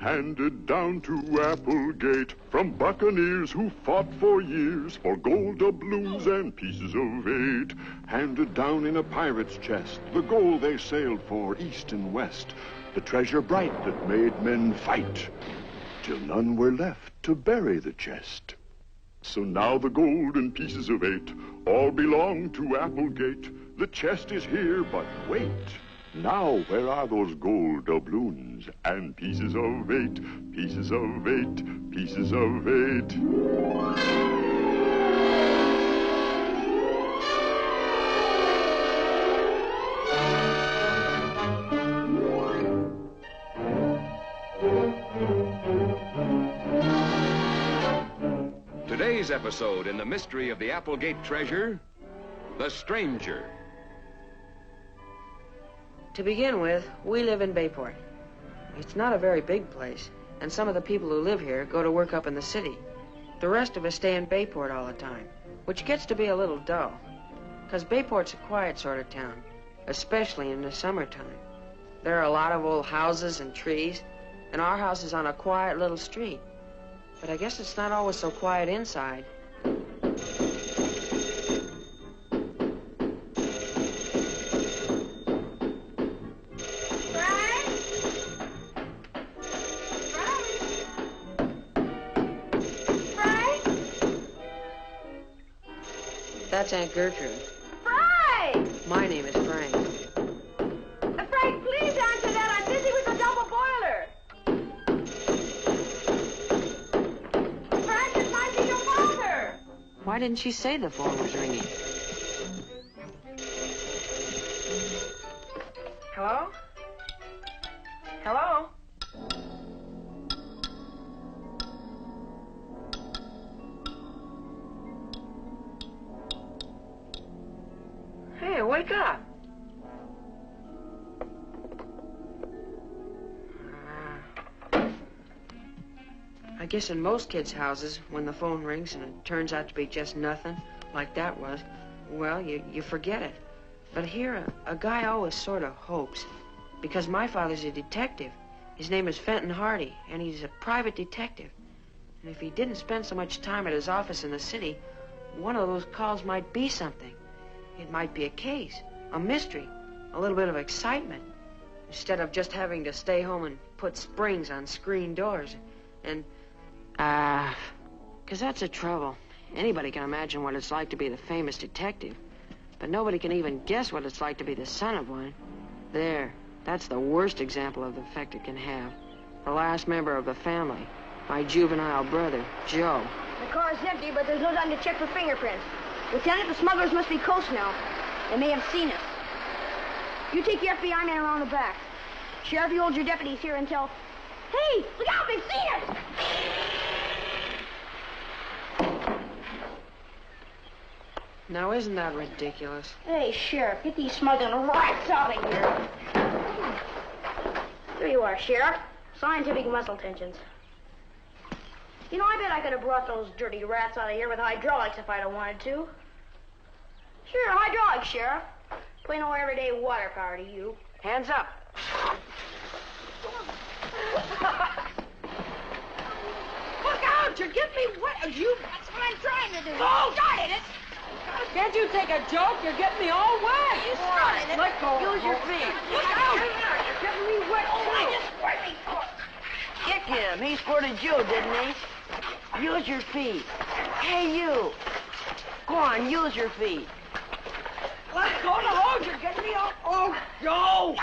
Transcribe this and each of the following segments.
handed down to Applegate from buccaneers who fought for years for gold doubloons and pieces of eight. Handed down in a pirate's chest, the gold they sailed for east and west, the treasure bright that made men fight, till none were left to bury the chest. So now the gold and pieces of eight all belong to Applegate. The chest is here, but wait. Now, where are those gold doubloons and pieces of eight, pieces of eight, pieces of eight? Today's episode in the mystery of the Applegate treasure, The Stranger. To begin with, we live in Bayport. It's not a very big place, and some of the people who live here go to work up in the city. The rest of us stay in Bayport all the time, which gets to be a little dull, because Bayport's a quiet sort of town, especially in the summertime. There are a lot of old houses and trees, and our house is on a quiet little street. But I guess it's not always so quiet inside. That's Aunt Gertrude. Frank! My name is Frank. Frank, please answer that. I'm busy with the double boiler. Frank, it might be your father. Why didn't she say the phone was ringing? Hello? Hello? Hey, wake up. I guess in most kids' houses, when the phone rings and it turns out to be just nothing, like that was, well, you forget it. But here, a guy always sort of hopes, because my father's a detective. His name is Fenton Hardy, and he's a private detective. And if he didn't spend so much time at his office in the city, one of those calls might be something. It might be a case, a mystery, a little bit of excitement, instead of just having to stay home and put springs on screen doors. And, 'cause that's the trouble. Anybody can imagine what it's like to be the famous detective, but nobody can even guess what it's like to be the son of one. There, that's the worst example of the effect it can have. The last member of the family, my juvenile brother, Joe. The car's empty, but there's no time to check for fingerprints. Lieutenant, the smugglers must be close now. They may have seen us. You take the FBI man around the back. Sheriff, you hold your deputies here until... Hey, look out, they've seen us! Now, isn't that ridiculous? Hey, Sheriff, get these smuggling rats out of here. Here you are, Sheriff. Scientific muscle tensions. You know, I bet I could have brought those dirty rats out of here with hydraulics if I'd have wanted to. Sure, hydraulics, Sheriff. Plain old everyday water power to you. Hands up. Look out! You're getting me wet. That's what I'm trying to do. Oh! Started it. Can't you take a joke? You're getting me all wet. You started it. Let go. Use your feet. Look out! You're getting me wet. Oh, I just squirted. Kick him. He squirted you, didn't he? Use your feet. Hey, you. Go on, use your feet. Let go of the hose. You're getting me all... Oh, Joe!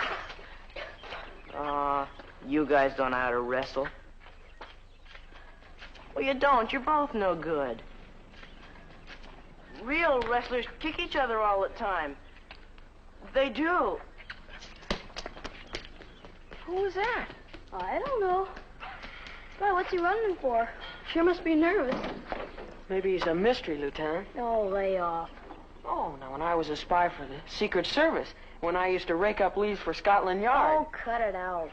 You guys don't know how to wrestle. Well, you don't. You're both no good. Real wrestlers kick each other all the time. They do. Who was that? I don't know. Why, what's he running for? Sure must be nervous. Maybe he's a mystery, Lieutenant. Oh, lay off. Oh, now, when I was a spy for the Secret Service, when I used to rake up leaves for Scotland Yard. Oh, cut it out.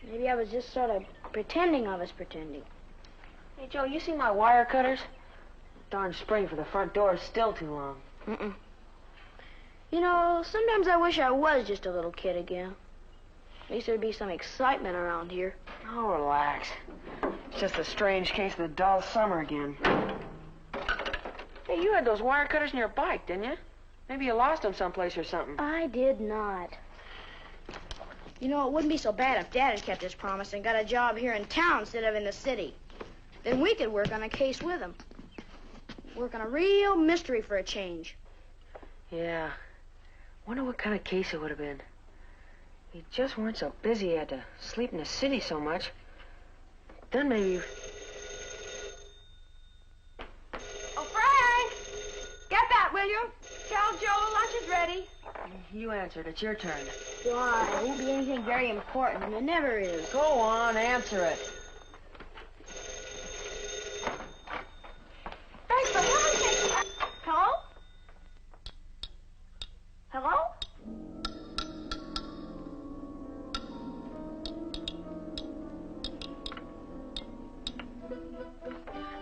Maybe I was just sort of pretending I was pretending. Hey, Joe, you see my wire cutters? Darn spring for the front door is still too long. You know, sometimes I wish I was just a little kid again. At least there'd be some excitement around here. Oh, relax. It's just a strange case of the dull summer again. Hey, you had those wire cutters in your bike, didn't you? Maybe you lost them someplace or something. I did not. You know, it wouldn't be so bad if Dad had kept his promise and got a job here in town instead of in the city. Then we could work on a case with him. Work on a real mystery for a change. Yeah. Wonder what kind of case it would have been. We just weren't so busy he had to sleep in the city so much. Then maybe... Oh, Frank! Get that, will you? Tell Joe the lunch is ready. You answered. It's your turn. Why? It won't be anything very important, and it never is. Go on, answer it. Thanks for lunch. Hello? Hello?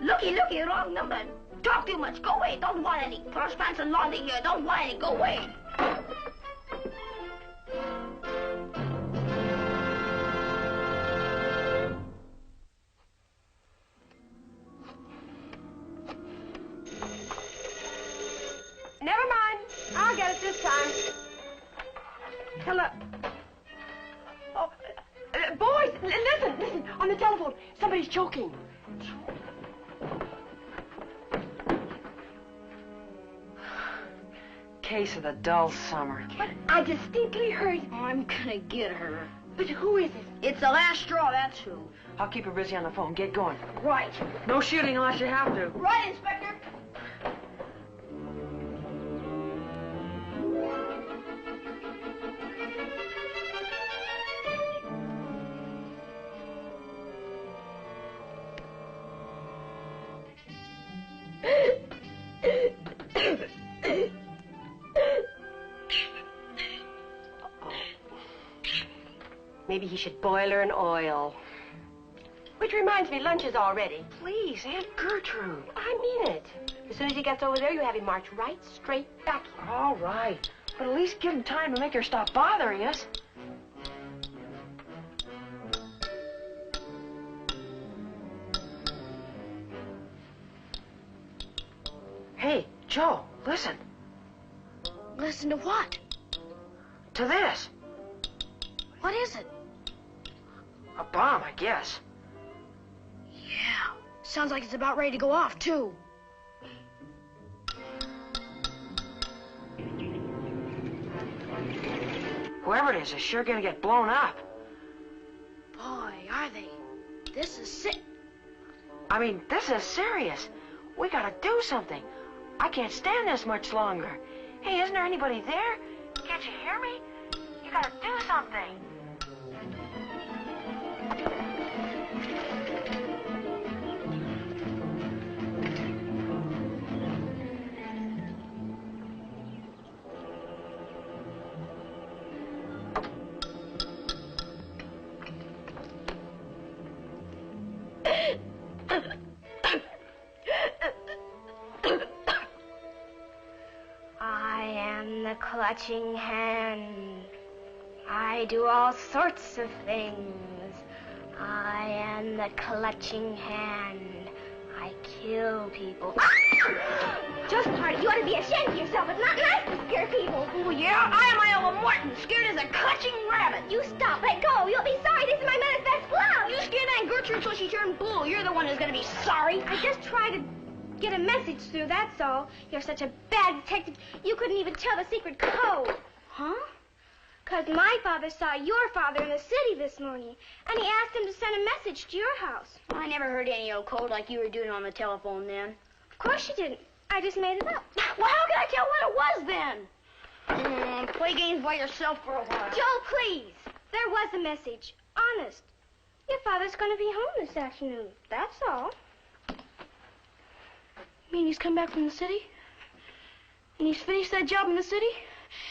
Looky, wrong number. Talk too much. Go away. Don't want any. Correspondence and laundry here. Don't want any. Go away. Never mind. I'll get it this time. Hello. Oh, boys, listen. On the telephone, somebody's choking. Case of the dull summer. But I distinctly heard... I'm gonna get her. But who is it? It's the last straw, that's who. I'll keep her busy on the phone. Get going. Right. No shooting unless you have to. Right, Inspector. Maybe he should boil her in oil. Which reminds me, lunch is all ready. Please, Aunt Gertrude. I mean it. As soon as he gets over there, you have him march right straight back here. All right. But at least give him time to make her stop bothering us. Hey, Joe, listen. Listen to what? To this. What is it? A bomb, I guess. Yeah. Sounds like it's about ready to go off, too. Whoever it is sure gonna get blown up. Boy, are they. This is sick. I mean, this is serious. We gotta do something. I can't stand this much longer. Hey, isn't there anybody there? Can't you hear me? You gotta do something. I am the clutching hand. I do all sorts of things. I am the clutching hand. I kill people. Just Hardy, you ought to be ashamed of yourself. It's not nice to scare people. Oh, yeah? I am Iowa Morton, scared as a clutching rabbit. You stop. Let go. You'll be sorry. This is my mother's best blouse. You scared Aunt Gertrude so she turned blue. You're the one who's gonna be sorry. I just tried to get a message through, that's all. You're such a bad detective, you couldn't even tell the secret code. Huh? 'Cause my father saw your father in the city this morning, and he asked him to send a message to your house. I never heard any old code like you were doing on the telephone then. Of course you didn't. I just made it up. Well, how can I tell what it was then? Play games by yourself for a while. Joe, please. There was a message. Honest. Your father's going to be home this afternoon. That's all. You mean he's come back from the city? And he's finished that job in the city?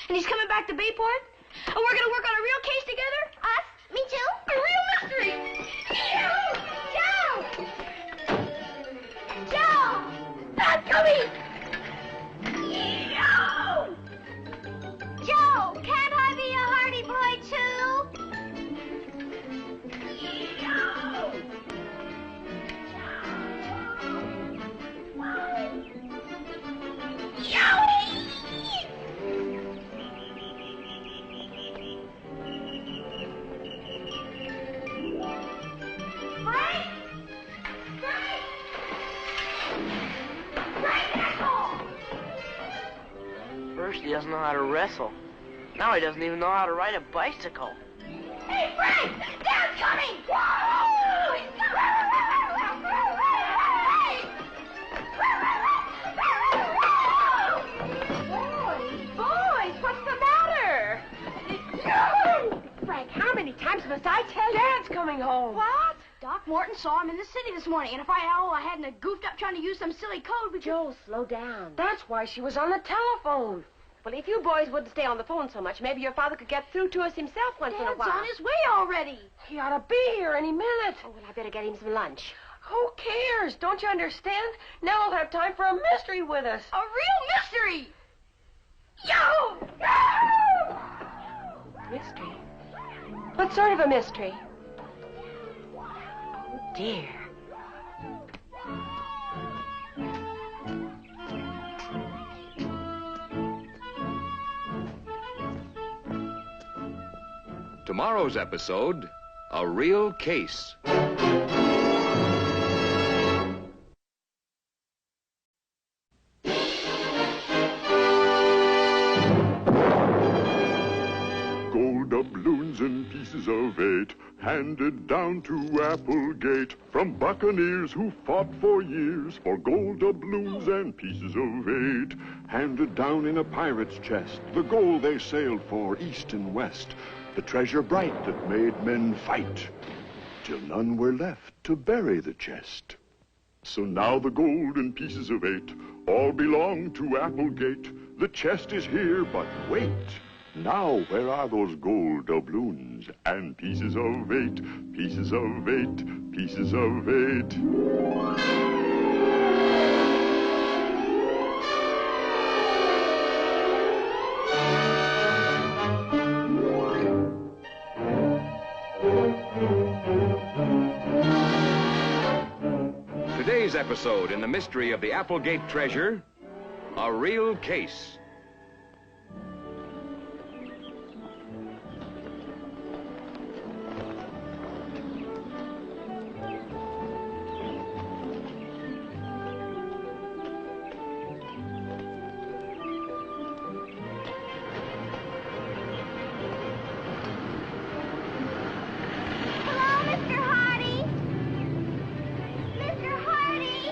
And he's coming back to Bayport? And we're going to work on a real case together? Us? Me too? A real mystery! Joe! Joe! Not coming! Joe! Joe, can't I be a Hardy boy too? First, he doesn't know how to wrestle. Now he doesn't even know how to ride a bicycle. Hey, Frank! Dad's coming! Whoa! He's Boys, what's the matter? Frank, how many times must I tell you? Dad's coming home. What? Doc Morton saw him in the city this morning, and if I hadn't goofed up trying to use some silly code, we could... Joe, slow down. That's why she was on the telephone. Well, if you boys wouldn't stay on the phone so much, maybe your father could get through to us himself once in a Dad's while. on his way already. He ought to be here any minute. Oh, well, I better get him some lunch. Who cares? Don't you understand? Now we'll have time for a mystery with us. A real mystery. Yo! Mystery? What sort of a mystery? Oh, dear. Tomorrow's episode, A Real Case. Gold doubloons and pieces of 8 handed down to Applegate from buccaneers who fought for years for gold doubloons and pieces of 8 handed down in a pirate's chest, the gold they sailed for east and west, the treasure bright that made men fight till none were left to bury the chest. So now the gold and pieces of 8 all belong to Applegate. The chest is here, but wait. Now, where are those gold doubloons and pieces of 8, pieces of 8, pieces of 8? Today's episode in the mystery of the Applegate treasure, A Real Case. Hello, Mr. Hardy. Mr. Hardy.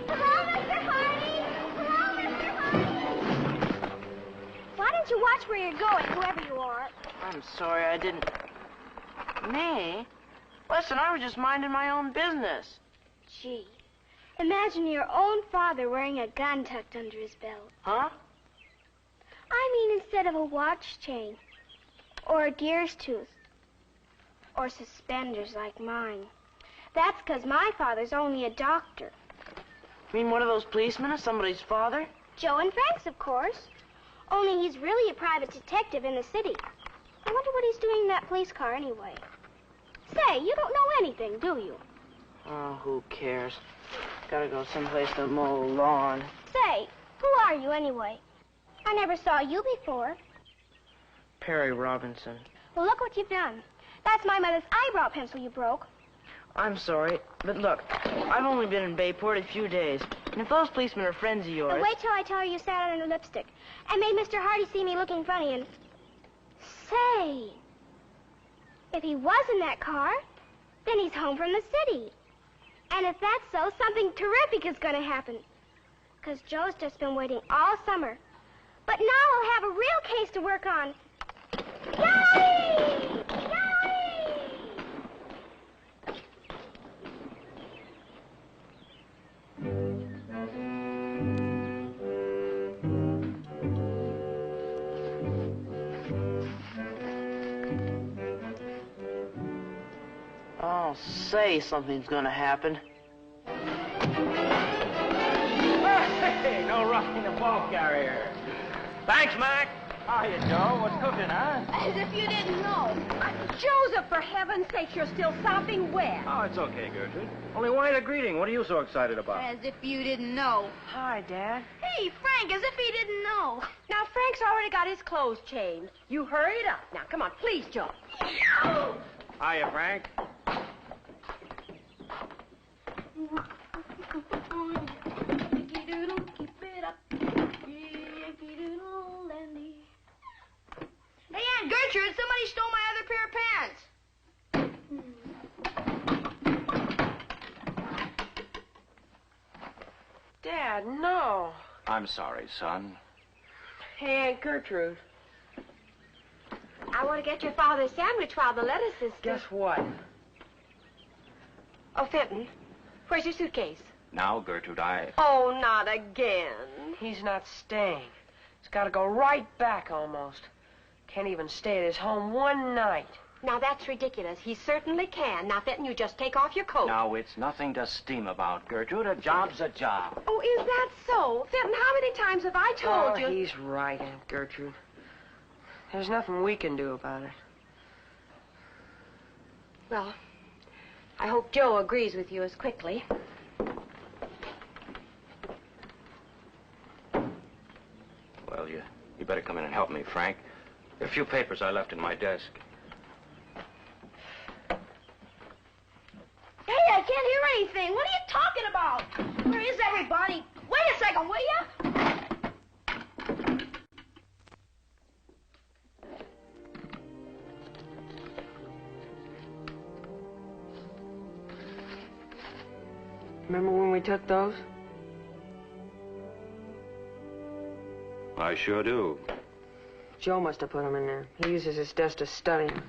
Hello, Mr. Hardy. Hello, Mr. Hardy. Why don't you watch where you're going, whoever you are? I'm sorry I didn't... Me? Listen, I was just minding my own business. Gee, imagine your own father wearing a gun tucked under his belt. Huh? I mean, instead of a watch chain, or a deer's tooth, or suspenders like mine. That's 'cause my father's only a doctor. You mean one of those policemen is somebody's father? Joe and Frank's, of course. Only he's really a private detective in the city. I wonder what he's doing in that police car anyway. Say, you don't know anything, do you? Oh, who cares? Gotta go someplace to mow the lawn. Say, who are you anyway? I never saw you before. Perry Robinson. Well, look what you've done. That's my mother's eyebrow pencil you broke. I'm sorry, but look, I've only been in Bayport a few days. And if those policemen are friends of yours... But wait till I tell her you sat on her lipstick and made Mr. Hardy see me looking funny and... Say, if he was in that car, then he's home from the city. And if that's so, something terrific is going to happen. 'Cause Joe's just been waiting all summer. But now he'll have a real case to work on. Yay! Yay! I'll say something's gonna happen. Hey, no rocking the ball carrier. Thanks, Mac. Hiya, Joe. What's cooking, huh? As if you didn't know. Joseph, for heaven's sake, you're still sopping wet. Oh, it's okay, Gertrude. Only why the greeting? What are you so excited about? As if you didn't know. Hi, Dad. Hey, Frank, as if he didn't know. Now, Frank's already got his clothes changed. You hurry it up. Now, come on, please, Joe. Hiya, Frank. Yankee Doodle, keep it up. Yankee Doodle, Dad, no. I'm sorry, son. Hey, Aunt Gertrude. I want to get your father a sandwich while the lettuce is still... Guess what? Oh, Fenton, where's your suitcase? Now, Gertrude, Oh, not again. He's not staying. He's got to go right back almost. Can't even stay at his home one night. Now, that's ridiculous. He certainly can. Now, Fenton, you just take off your coat. Now, it's nothing to steam about, Gertrude. A job's a job. Oh, is that so? Fenton, how many times have I told you? He's right, Aunt Gertrude. There's nothing we can do about it. Well, I hope Joe agrees with you as quickly. Well, you better come in and help me, Frank. There are a few papers I left in my desk. Hey, I can't hear anything. What are you talking about? Where is everybody? Wait a second, will you? Remember when we took those? I sure do. Joe must have put them in there. He uses his desk to study them.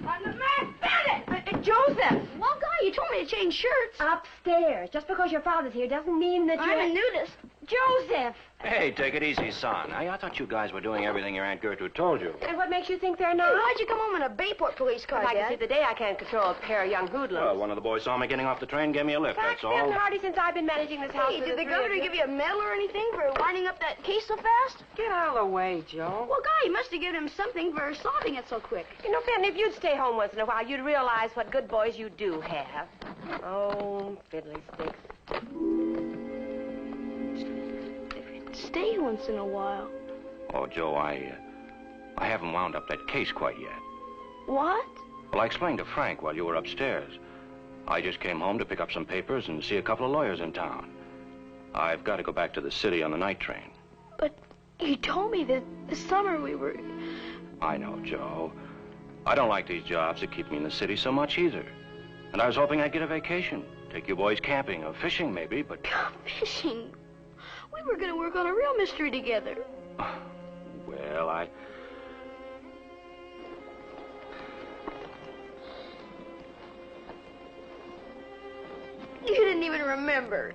I'm the man bandit! Joseph! Well, Guy, you told me to change shirts. Upstairs. Just because your father's here doesn't mean that you're... I'm a nudist. Joseph! Hey, take it easy, son. I thought you guys were doing everything your Aunt Gertrude told you. And what makes you think they're Hey, not? why'd you come home in a Bayport police car, If I can Dad? see the day I can't control a pair of young hoodlums. Well, one of the boys saw me getting off the train, gave me a lift, Fact, that's all. Fenton Hardy, since I've been managing this house Hey, for did the three governor of give you a medal or anything for winding up that case so fast? Get out of the way, Joe. Well, Guy, you must have given him something for solving it so quick. You know, Fenton, if you'd stay home once in a while, you'd realize what good boys you do have. Oh, fiddly sticks. Stay once in a while. Oh, Joe, I haven't wound up that case quite yet. What? Well, I explained to Frank while you were upstairs. I just came home to pick up some papers and see a couple of lawyers in town. I've got to go back to the city on the night train. But you told me that this summer we were... I know, Joe. I don't like these jobs that keep me in the city so much either. And I was hoping I'd get a vacation. Take you boys camping or fishing, maybe, but... Fishing? We were going to work on a real mystery together. Well, You didn't even remember.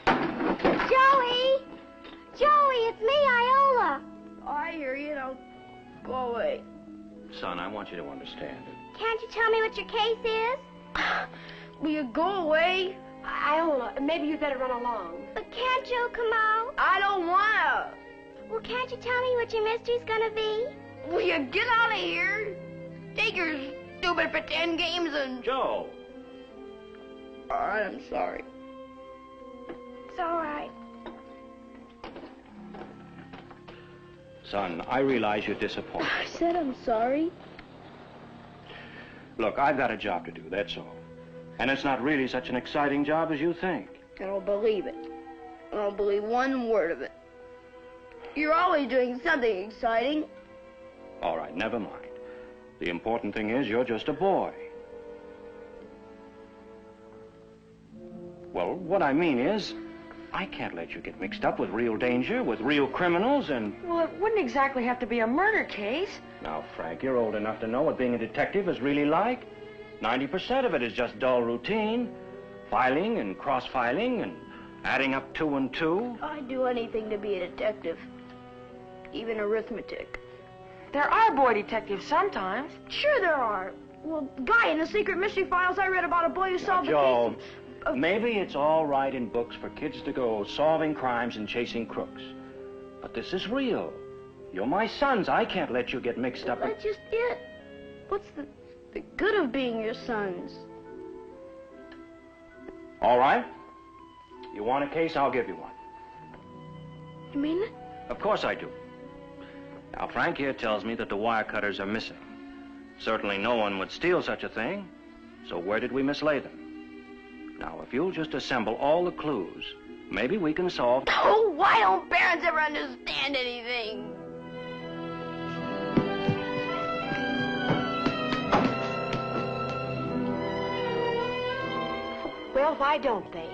Joey! Joey, it's me, Iola. I hear you. Now, go away. Son, I want you to understand. Can't you tell me what your case is? Will you go away? Iola, maybe you'd better run along. But can't Joe come out? I don't wanna. Well, can't you tell me what your mystery's gonna be? Will you get out of here? Take your stupid pretend games and... Joe! All right, I'm sorry. It's all right. Son, I realize you're disappointed. I said I'm sorry. Look, I've got a job to do, that's all. And it's not really such an exciting job as you think. I don't believe it. I don't believe one word of it. You're always doing something exciting. All right, never mind. The important thing is you're just a boy. Well, what I mean is, I can't let you get mixed up with real danger, with real criminals, and... Well, it wouldn't exactly have to be a murder case. Now, Frank, you're old enough to know what being a detective is really like. 90% of it is just dull routine. Filing and cross-filing and adding up 2 and 2. I'd do anything to be a detective. Even arithmetic. There are boy detectives sometimes. Sure there are. Well, Guy, in the secret mystery files, I read about a boy who solved the Joe, case. maybe it's all right in books for kids to go solving crimes and chasing crooks. But this is real. You're my sons. I can't let you get mixed up. That's just it. What's the good of being your sons? All right. You want a case, I'll give you one. You mean it? Of course I do. Now, Frank here tells me that the wire cutters are missing. Certainly no one would steal such a thing. So where did we mislay them? Now, if you'll just assemble all the clues, maybe we can solve... Oh, why don't parents ever understand anything? Well, why don't they?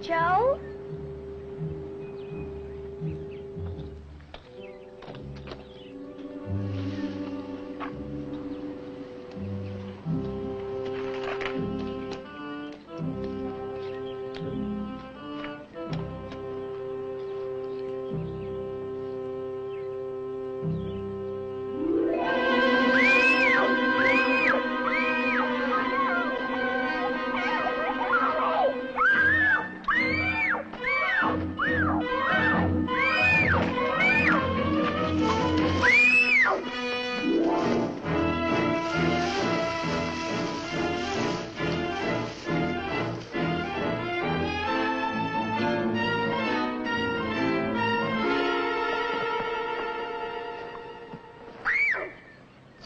Joe?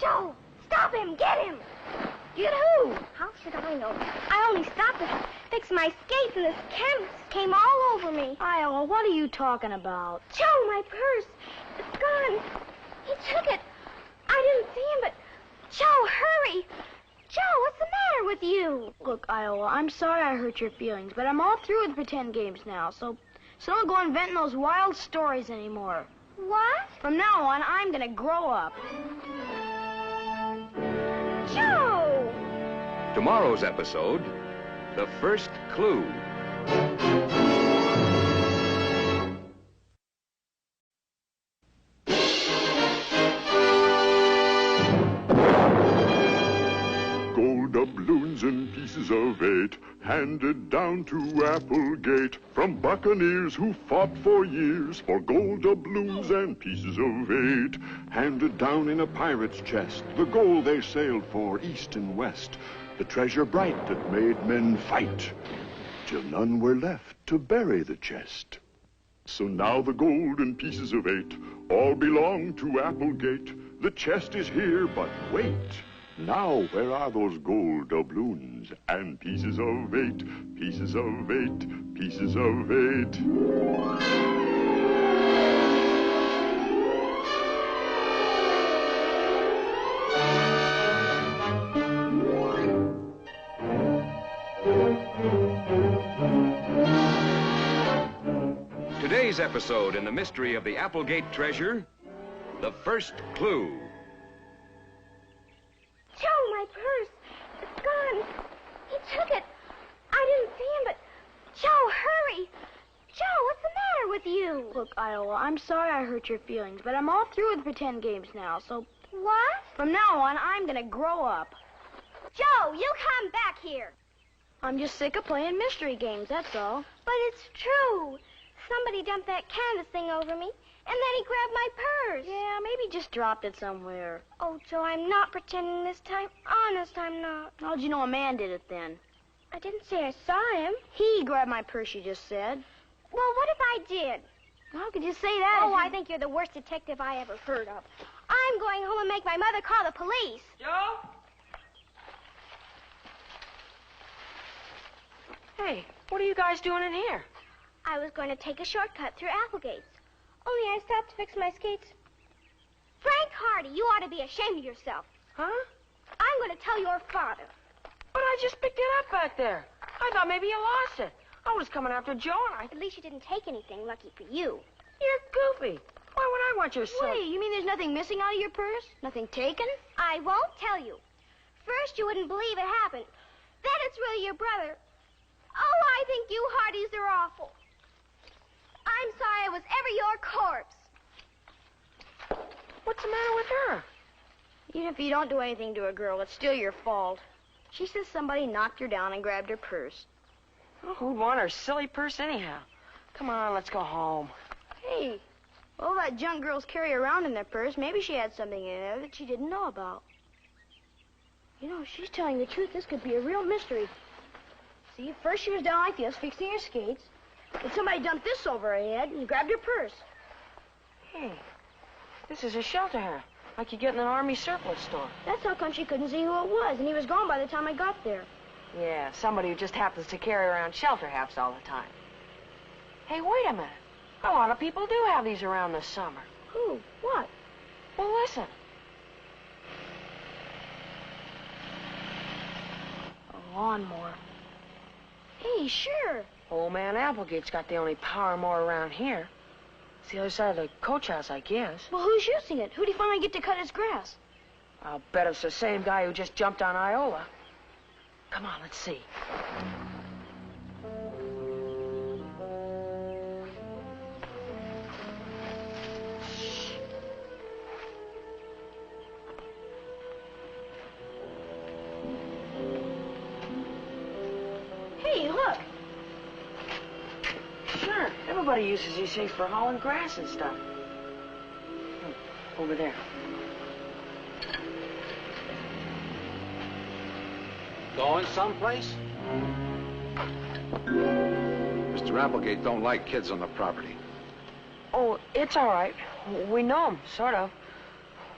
Joe, stop him! Get him! Get who? How should I know? I only stopped to fix my skates and this canvas came all over me. Iowa, what are you talking about? Joe, my purse. It's gone. He took it. I didn't see him, but... Joe, hurry! Joe, what's the matter with you? Look, Iowa, I'm sorry I hurt your feelings, but I'm all through with pretend games now, so don't go inventing those wild stories anymore. What? From now on, I'm gonna grow up. Joe! Tomorrow's episode, The First Clue. Gold doubloons and pieces of 8 handed down to Applegate from buccaneers who fought for years for gold doubloons and pieces of 8 handed down in a pirate's chest, the gold they sailed for east and west, the treasure bright that made men fight till none were left to bury the chest. So now the gold and pieces of 8 all belong to Applegate. The chest is here, but wait. Now, where are those gold doubloons and pieces of 8, pieces of 8, pieces of 8? Today's episode in the mystery of the Applegate treasure, The First Clue. Joe, my purse. It's gone. He took it. I didn't see him, but... Joe, hurry! Joe, what's the matter with you? Look, Iowa, I'm sorry I hurt your feelings, but I'm all through with pretend games now, so What? from now on, I'm gonna grow up. Joe, you come back here. I'm just sick of playing mystery games, that's all. But it's true. Somebody dumped that canvas thing over me, and then he grabbed my purse. Yeah, maybe just dropped it somewhere. Oh, Joe, I'm not pretending this time. Honest, I'm not. How'd you know a man did it then? I didn't say I saw him. He grabbed my purse, you just said. Well, what if I did? How could you say that? Oh, I think you're the worst detective I ever heard of. I'm going home and make my mother call the police. Joe? Hey, what are you guys doing in here? I was going to take a shortcut through Applegate's. Only I stopped to fix my skates. Frank Hardy, you ought to be ashamed of yourself. Huh? I'm going to tell your father. But I just picked it up back there. I thought maybe you lost it. I was coming after Joe and At least you didn't take anything, lucky for you. You're goofy. Why would I want your son. Wait, you mean there's nothing missing out of your purse? Nothing taken? I won't tell you. First, you wouldn't believe it happened. Then it's really your brother. Oh, I think you Hardys are awful. I'm sorry I was ever your corpse. What's the matter with her? Even if you don't do anything to a girl, it's still your fault. She says somebody knocked her down and grabbed her purse. Well, who'd want her silly purse anyhow? Come on, let's go home. Hey, all that junk girls carry around in their purse, maybe she had something in there that she didn't know about. You know, if she's telling the truth, this could be a real mystery. See, first she was down like this, fixing her skates. Then somebody dumped this over her head and grabbed her purse. Hey, this is a shelter hat, like you get in an army surplus store. That's how come she couldn't see who it was, and he was gone by the time I got there. Yeah, somebody who just happens to carry around shelter hats all the time. Hey, wait a minute. A lot of people do have these around this summer. Who? What? Well, listen. A lawnmower. Hey, sure. Old man Applegate's got the only power mower around here. It's the other side of the coach house, I guess. Well, who's using it? Who'd he finally get to cut his grass? I'll bet it's the same guy who just jumped on Iola. Come on, let's see. Hey, look. Sure, everybody uses these things for hauling grass and stuff. Over there. Going someplace? Mr. Applegate don't like kids on the property. Oh, it's all right. We know them, sort of.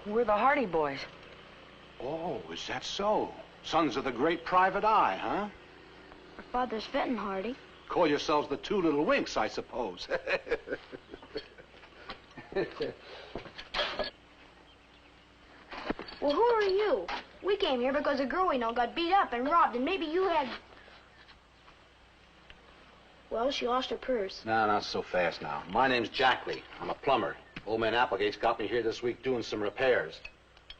We're the Hardy boys. Oh, is that so? Sons of the great Private Eye, huh? Our father's Fenton Hardy. Call yourselves the Two Little Winks, I suppose. Well, who are you? We came here because a girl we know got beat up and robbed, and maybe you had... Well, she lost her purse. No, not so fast now. My name's Jackley. I'm a plumber. Old man Applegate's got me here this week doing some repairs.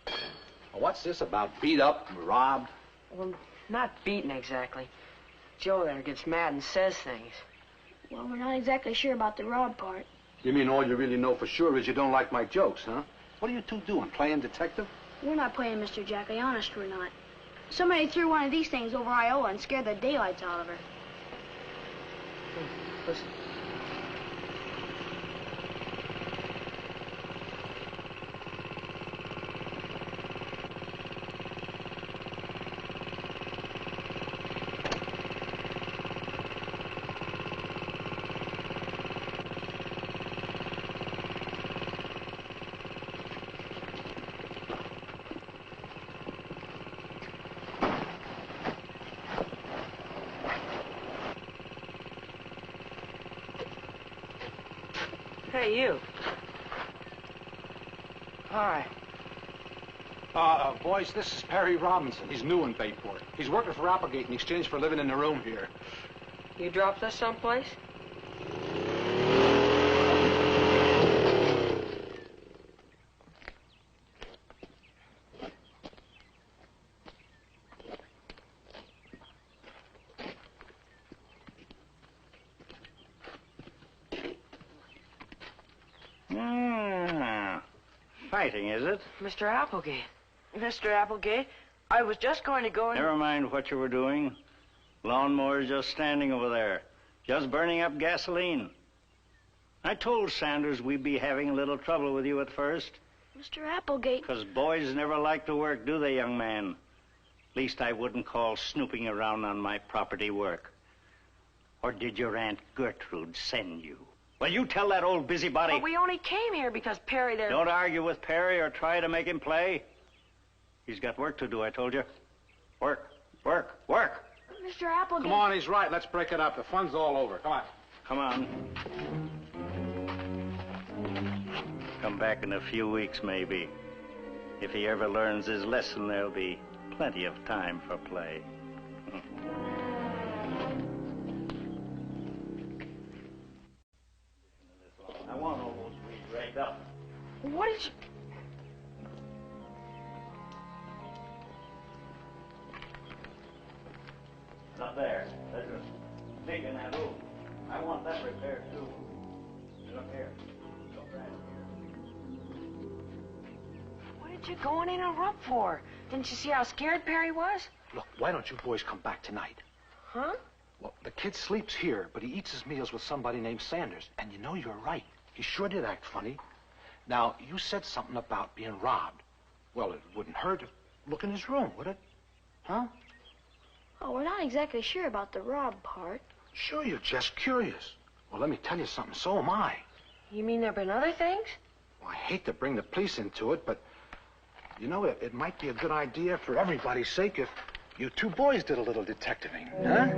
Well, what's this about beat up and robbed? Well, not beaten exactly. Joe there gets mad and says things. Well, we're not exactly sure about the rob part. You mean all you really know for sure is you don't like my jokes, huh? What are you two doing, playing detective? We're not playing, Mr. Jackley. Honest, we're not. Somebody threw one of these things over Iola and scared the daylights out of her. Listen. Hey, you. Hi. Boys, this is Perry Robinson. He's new in Bayport. He's working for Applegate in exchange for living in the room here. You dropped us someplace? Fighting, is it? Mr. Applegate. Mr. Applegate, I was just going to go and... Never mind what you were doing. Lawnmower's just standing over there, just burning up gasoline. I told Sanders we'd be having a little trouble with you at first. Mr. Applegate... Because boys never like to work, do they, young man? Least I wouldn't call snooping around on my property work. Or did your Aunt Gertrude send you? Well, you tell that old busybody... But we only came here because Perry there... Don't argue with Perry or try to make him play. He's got work to do, I told you. Work, work, work. Mr. Applegate... Come on, he's right. Let's break it up. The fun's all over. Come on. Come on. Come back in a few weeks, maybe. If he ever learns his lesson, there'll be plenty of time for play. I want all those weeds raked up. What did you... Up there. There's a dig in that roof. I want that repaired, too. Look here. Look right here. What did you go and interrupt for? Didn't you see how scared Perry was? Look, why don't you boys come back tonight? Huh? Well, the kid sleeps here, but he eats his meals with somebody named Sanders. And you know you're right. He sure did act funny. Now, you said something about being robbed. Well, it wouldn't hurt to look in his room, would it? Huh? Oh, we're not exactly sure about the rob part. Sure, you're just curious. Well, let me tell you something, so am I. You mean there have been other things? Well, I hate to bring the police into it, but, you know, it might be a good idea for everybody's sake if you two boys did a little detectiving, huh?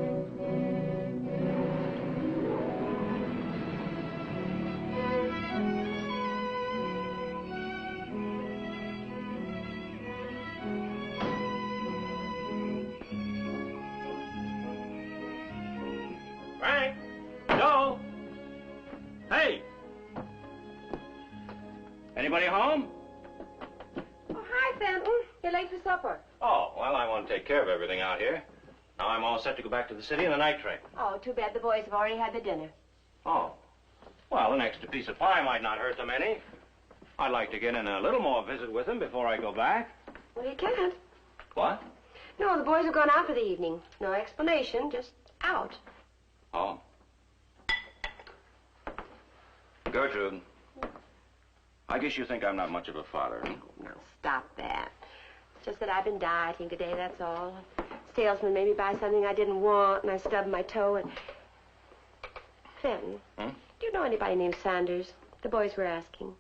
Frank! Joe! Hey! Anybody home? Oh, hi, Fenton. You're late for supper. Oh, well, I want to take care of everything out here. Now I'm all set to go back to the city in the night train. Oh, too bad the boys have already had their dinner. Oh. Well, an extra piece of pie might not hurt them any. I'd like to get in a little more visit with them before I go back. Well, you can't. What? No, the boys have gone out for the evening. No explanation, just out. Oh. Gertrude, I guess you think I'm not much of a father. Now, stop that. It's just that I've been dieting today, that's all. Salesman made me buy something I didn't want, and I stubbed my toe, and... Fenton, do you know anybody named Sanders? The boys were asking.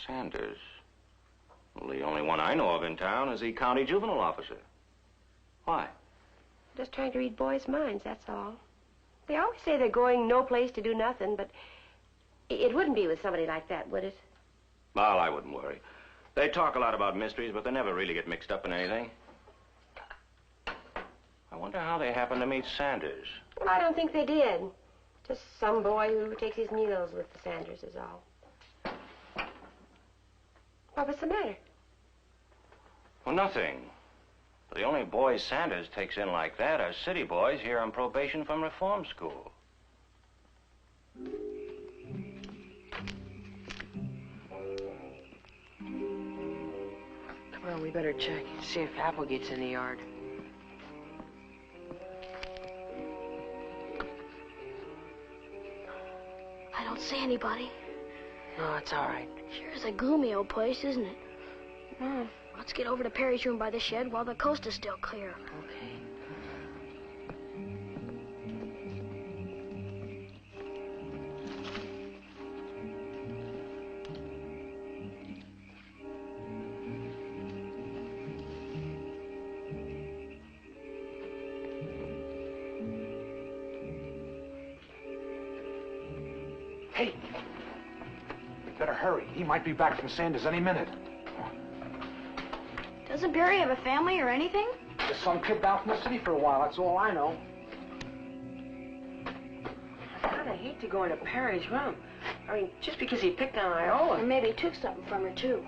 Sanders? Well, the only one I know of in town is the county juvenile officer. Why? Just trying to read boys' minds, that's all. They always say they're going no place to do nothing, but it wouldn't be with somebody like that, would it? Well, I wouldn't worry. They talk a lot about mysteries, but they never really get mixed up in anything. I wonder how they happened to meet Sanders. Well, I don't think they did. Just some boy who takes his meals with the Sanders is all. What was the matter? Well, nothing. The only boys Sanders takes in like that are city boys here on probation from reform school. Come on, we better check. See if Applegate's in the yard. I don't see anybody. No, it's all right. Sure is a gloomy old place, isn't it? No. Let's get over to Perry's room by the shed while the coast is still clear. Okay. Hey, we better hurry. He might be back from Sanders any minute. Doesn't Perry have a family or anything? Just some kid down from the city for a while, that's all I know. I kind of hate to go into Perry's room. I mean, just because he picked on Iola. Or maybe he took something from her, too.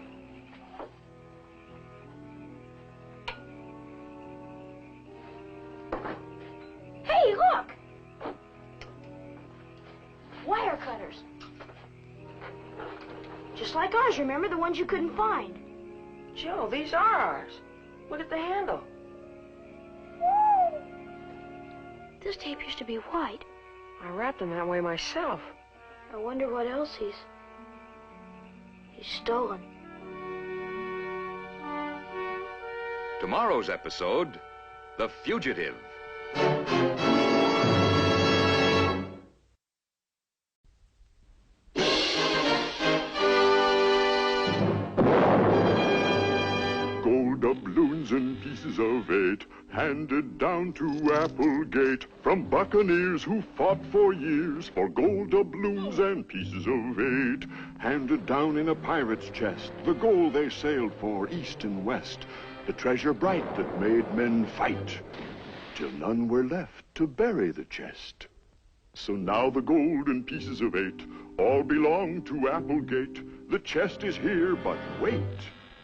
Hey, look! Wire cutters. Just like ours, remember? The ones you couldn't find. Joe, these are ours. Look at the handle. This tape used to be white. I wrapped them that way myself. I wonder what else he's stolen. Tomorrow's episode, The Fugitive. Gold doubloons and pieces of 8 handed down to Applegate from buccaneers who fought for years for gold doubloons and pieces of 8 handed down in a pirate's chest, the gold they sailed for east and west, the treasure bright that made men fight till none were left to bury the chest. So now the golden pieces of 8 all belong to Applegate. The chest is here, but wait.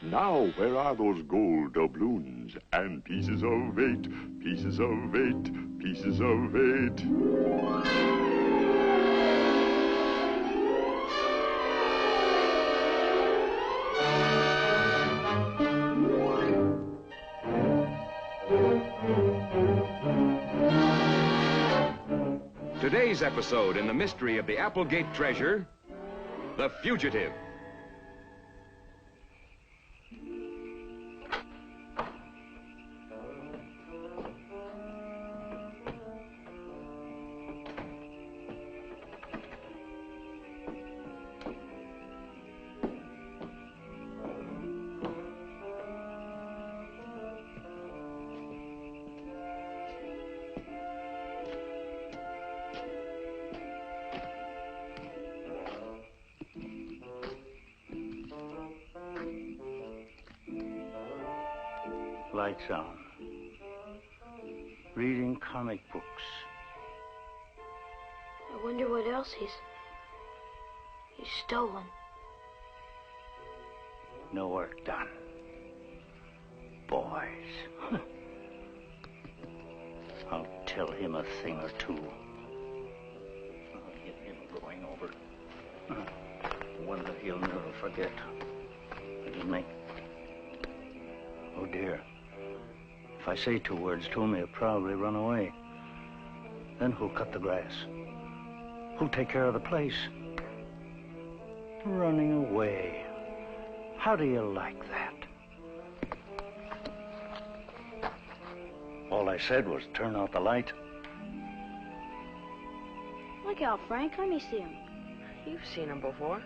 Now where are those gold doubloons and pieces of 8, pieces of 8, pieces of 8? Today's episode in the mystery of the Applegate treasure, The Fugitive. Lights on. Reading comic books. I wonder what else he's stolen. No work done. Boys. I'll tell him a thing or two. I'll get him going over. One that he'll never forget. It'll make... Oh, dear. If I say 2 words to him, he'll probably run away. Then who'll cut the grass? Who'll take care of the place? Running away. How do you like that? All I said was turn out the light. Look out, Frank. Let me see him. You've seen him before.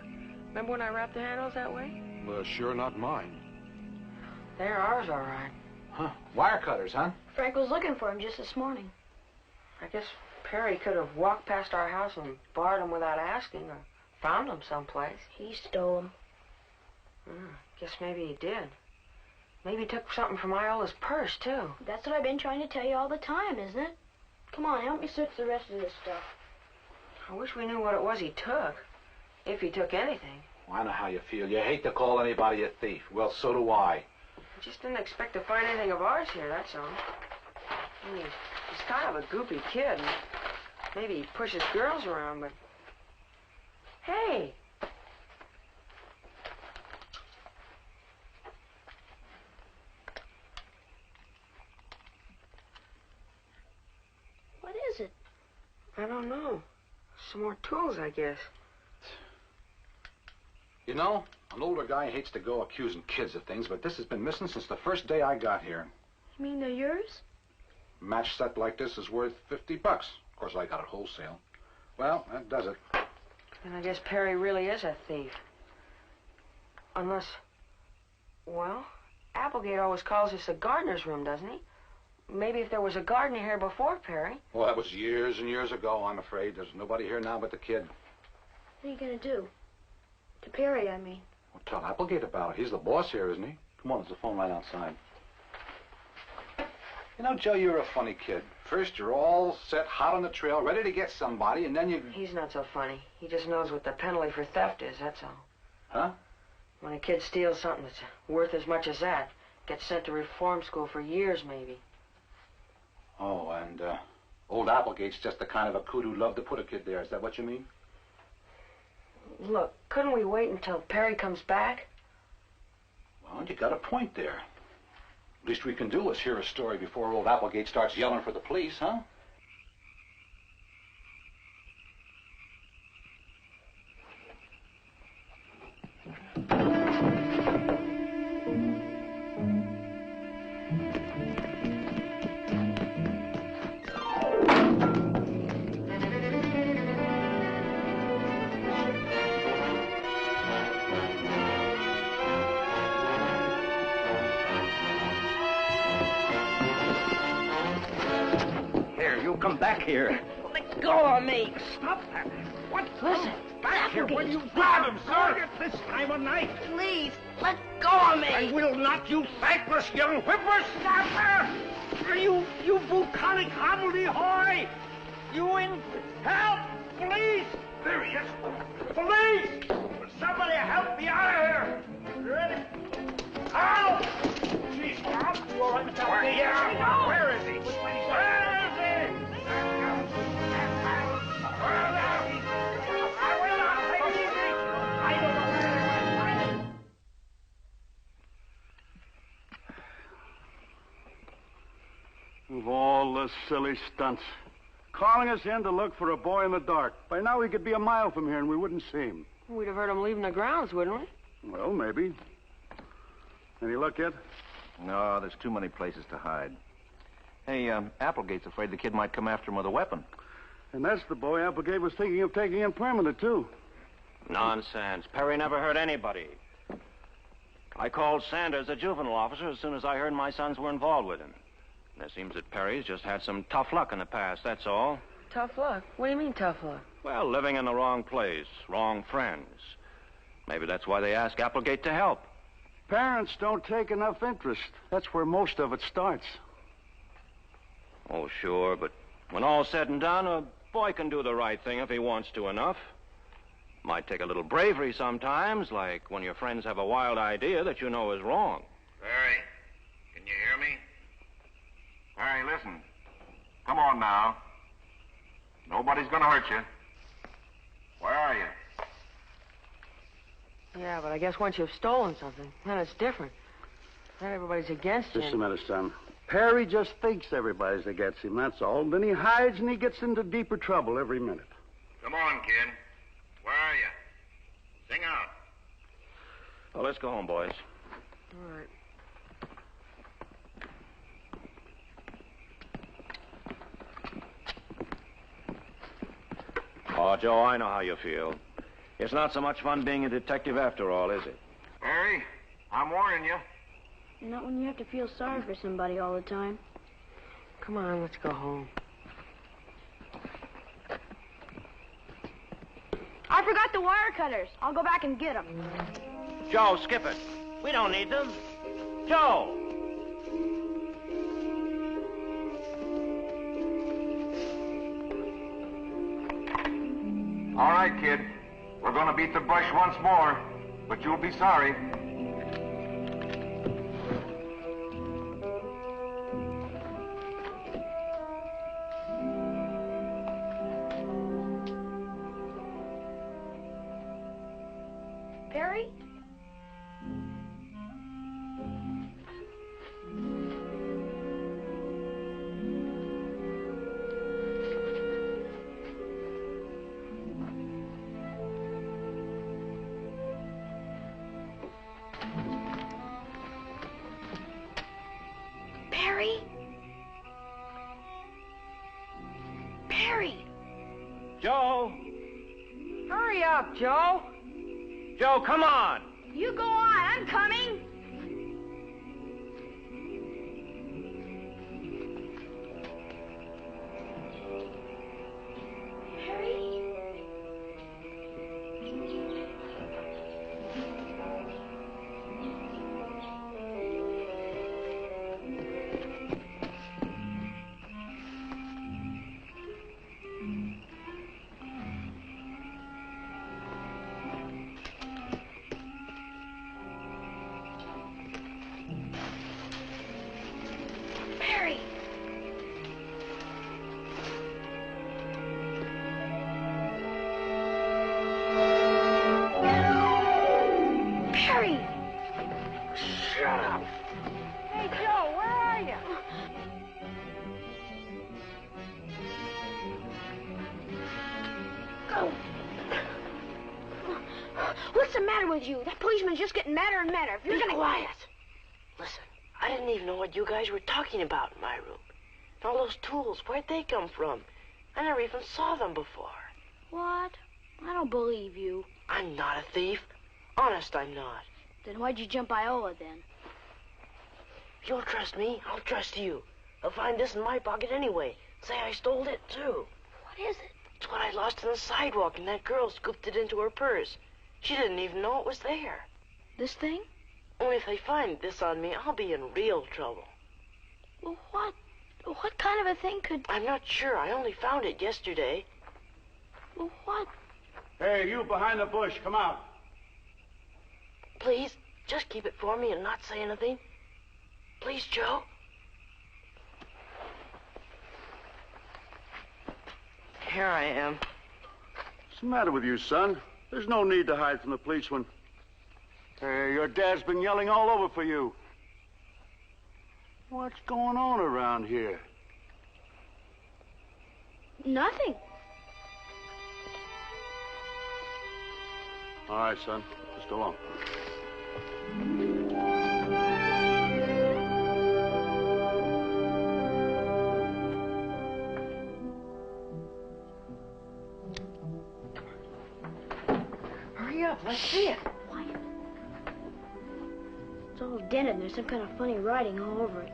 Remember when I wrapped the handles that way? Sure not mine. They're ours, all right. Huh? Wire cutters, huh? Frank was looking for him just this morning. I guess Perry could have walked past our house and borrowed them without asking, or found them someplace. He stole them. Guess maybe he did. Maybe he took something from Iola's purse, too. That's what I've been trying to tell you all the time, isn't it? Come on, help me search the rest of this stuff. I wish we knew what it was he took. If he took anything. Well, I know how you feel. You hate to call anybody a thief. Well, so do I. I just didn't expect to find anything of ours here, that's all. I mean, he's kind of a goopy kid, and maybe he pushes girls around, but... Hey! What is it? I don't know. Some more tools, I guess. You know, an older guy hates to go accusing kids of things, but this has been missing since the first day I got here. You mean they're yours? A match set like this is worth $50. Of course, I got it wholesale. Well, that does it. And I guess Perry really is a thief. Unless... Well, Applegate always calls this a gardener's room, doesn't he? Maybe if there was a gardener here before Perry. Well, that was years and years ago, I'm afraid. There's nobody here now but the kid. What are you going to do? To Perry, I mean. Well, tell Applegate about it. He's the boss here, isn't he? Come on, there's a phone right outside. You know, Joe, you're a funny kid. First, you're all set, hot on the trail, ready to get somebody, and then you... He's not so funny. He just knows what the penalty for theft is, that's all. Huh? When a kid steals something that's worth as much as that, gets sent to reform school for years, maybe. Oh, and, old Applegate's just the kind of a coot who'd love to put a kid there. Is that what you mean? Look, couldn't we wait until Perry comes back? Well, you got a point there. Least we can do is hear a story before old Applegate starts yelling for the police, huh? Come back here. Let go of me. Stop that. What? Listen. Back here when you got him, sir. At this time of night. Please, let go of me. I will not, you thankless young whippersnapper. You bucolic hobbledehoy. You in? Help! Police! There he is. Police! Somebody help me out of here! Ready? Out! Jeez, Bob. You all right, Mr. Applegate? Yeah. Where is he? Where is he? I will not take it easy. I don't know where he went. Of all the silly stunts. Calling us in to look for a boy in the dark. By now he could be a mile from here and we wouldn't see him. We'd have heard him leaving the grounds, wouldn't we? Well, maybe. Any luck yet? No, there's too many places to hide. Hey, Applegate's afraid the kid might come after him with a weapon. And that's the boy Applegate was thinking of taking in permanent, too. Nonsense. Perry never hurt anybody. I called Sanders, the juvenile officer, as soon as I heard my sons were involved with him. And it seems that Perry's just had some tough luck in the past, that's all. Tough luck? What do you mean, tough luck? Well, living in the wrong place, wrong friends. Maybe that's why they ask Applegate to help. Parents don't take enough interest. That's where most of it starts. Oh, sure, but when all's said and done, a boy can do the right thing if he wants to enough. Might take a little bravery sometimes, like when your friends have a wild idea that you know is wrong. Perry, can you hear me? Perry, listen. Come on now. Nobody's gonna hurt you. Where are you? Yeah, but I guess once you've stolen something, then it's different. Then everybody's against you. Just a minute, son. Perry just thinks everybody's against him, that's all. Then he hides and he gets into deeper trouble every minute. Come on, kid. Where are you? Sing out. Well, let's go home, boys. All right. Oh, Joe, I know how you feel. It's not so much fun being a detective after all, is it? Perry, I'm warning you. Not when you have to feel sorry for somebody all the time. Come on, let's go home. I forgot the wire cutters. I'll go back and get them. Joe, skip it. We don't need them. Joe! All right, kid. We're gonna beat the brush once more, but you'll be sorry. Perry? Perry? Perry! Joe! Hurry up, Joe! Joe, come on! You go on, I'm coming. Perry? Perry! Perry! Shut up. Hey, Joe, where are you? Go. What's the matter with you? That policeman's just getting madder and madder. If you're Be gonna... quiet. Listen, I didn't even know what you guys were talking about in my room. And all those tools, where'd they come from? I never even saw them before. What? I don't believe you. I'm not a thief. Honest, I'm not. Then why'd you jump Iola then? If you don't trust me, I'll trust you. I'll find this in my pocket anyway. Say I stole it, too. What is it? It's what I lost on the sidewalk, and that girl scooped it into her purse. She didn't even know it was there. This thing? Only if they find this on me, I'll be in real trouble. Well, what? What kind of a thing could... I'm not sure. I only found it yesterday. What? Hey, you behind the bush, come out. Please, just keep it for me and not say anything. Please, Joe. Here I am. What's the matter with you, son? There's no need to hide from the policeman. Hey, your dad's been yelling all over for you. What's going on around here? Nothing. All right, son. Just go along. Hurry up. Let's see it. Quiet. It's all dented and there's some kind of funny writing all over it.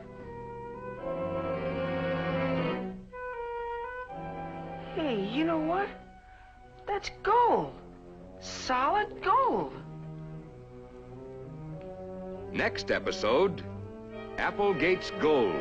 Hey, you know what? That's gold. Solid gold. Next episode, Applegate's Gold.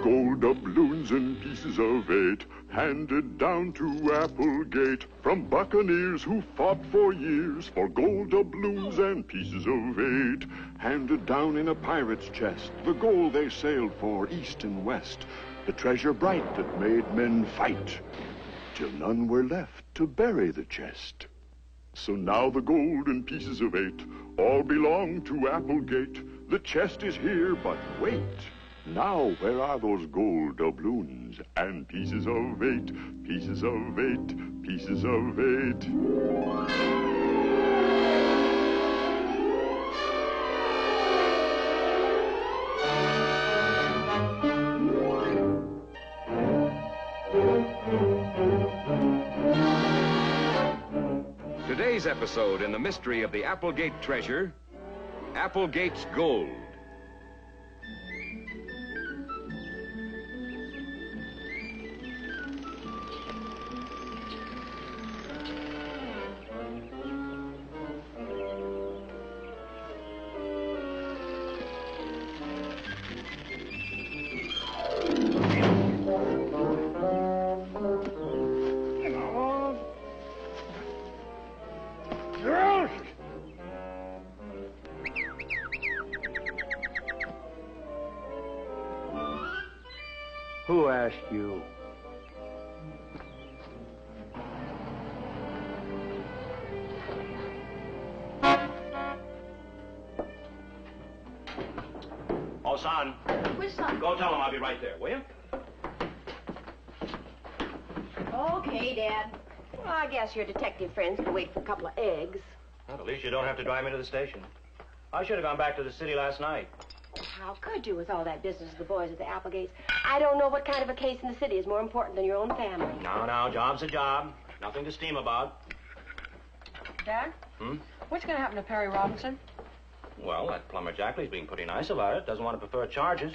Gold doubloons and pieces of 8, handed down to Applegate from buccaneers who fought for years for gold doubloons and pieces of 8. Handed down in a pirate's chest, the gold they sailed for east and west, the treasure bright that made men fight, till none were left to bury the chest. So now the gold and pieces of 8 all belong to Applegate. The chest is here, but wait. Now, where are those gold doubloons and pieces of 8, pieces of 8, pieces of 8? Today's episode in the mystery of the Applegate treasure, Applegate's Gold. Who asked you? Oh, son. Which son? Go tell him I'll be right there, will you? Okay, Dad. Well, I guess your detective friends can wait for a couple of eggs. Well, at least you don't have to drive me to the station. I should have gone back to the city last night. How could you with all that business with the boys at the Applegates? I don't know what kind of a case in the city is more important than your own family. Now, job's a job. Nothing to steam about. Dad? What's going to happen to Perry Robinson? Well, that plumber Jackley's being pretty nice about it. Doesn't want to prefer charges.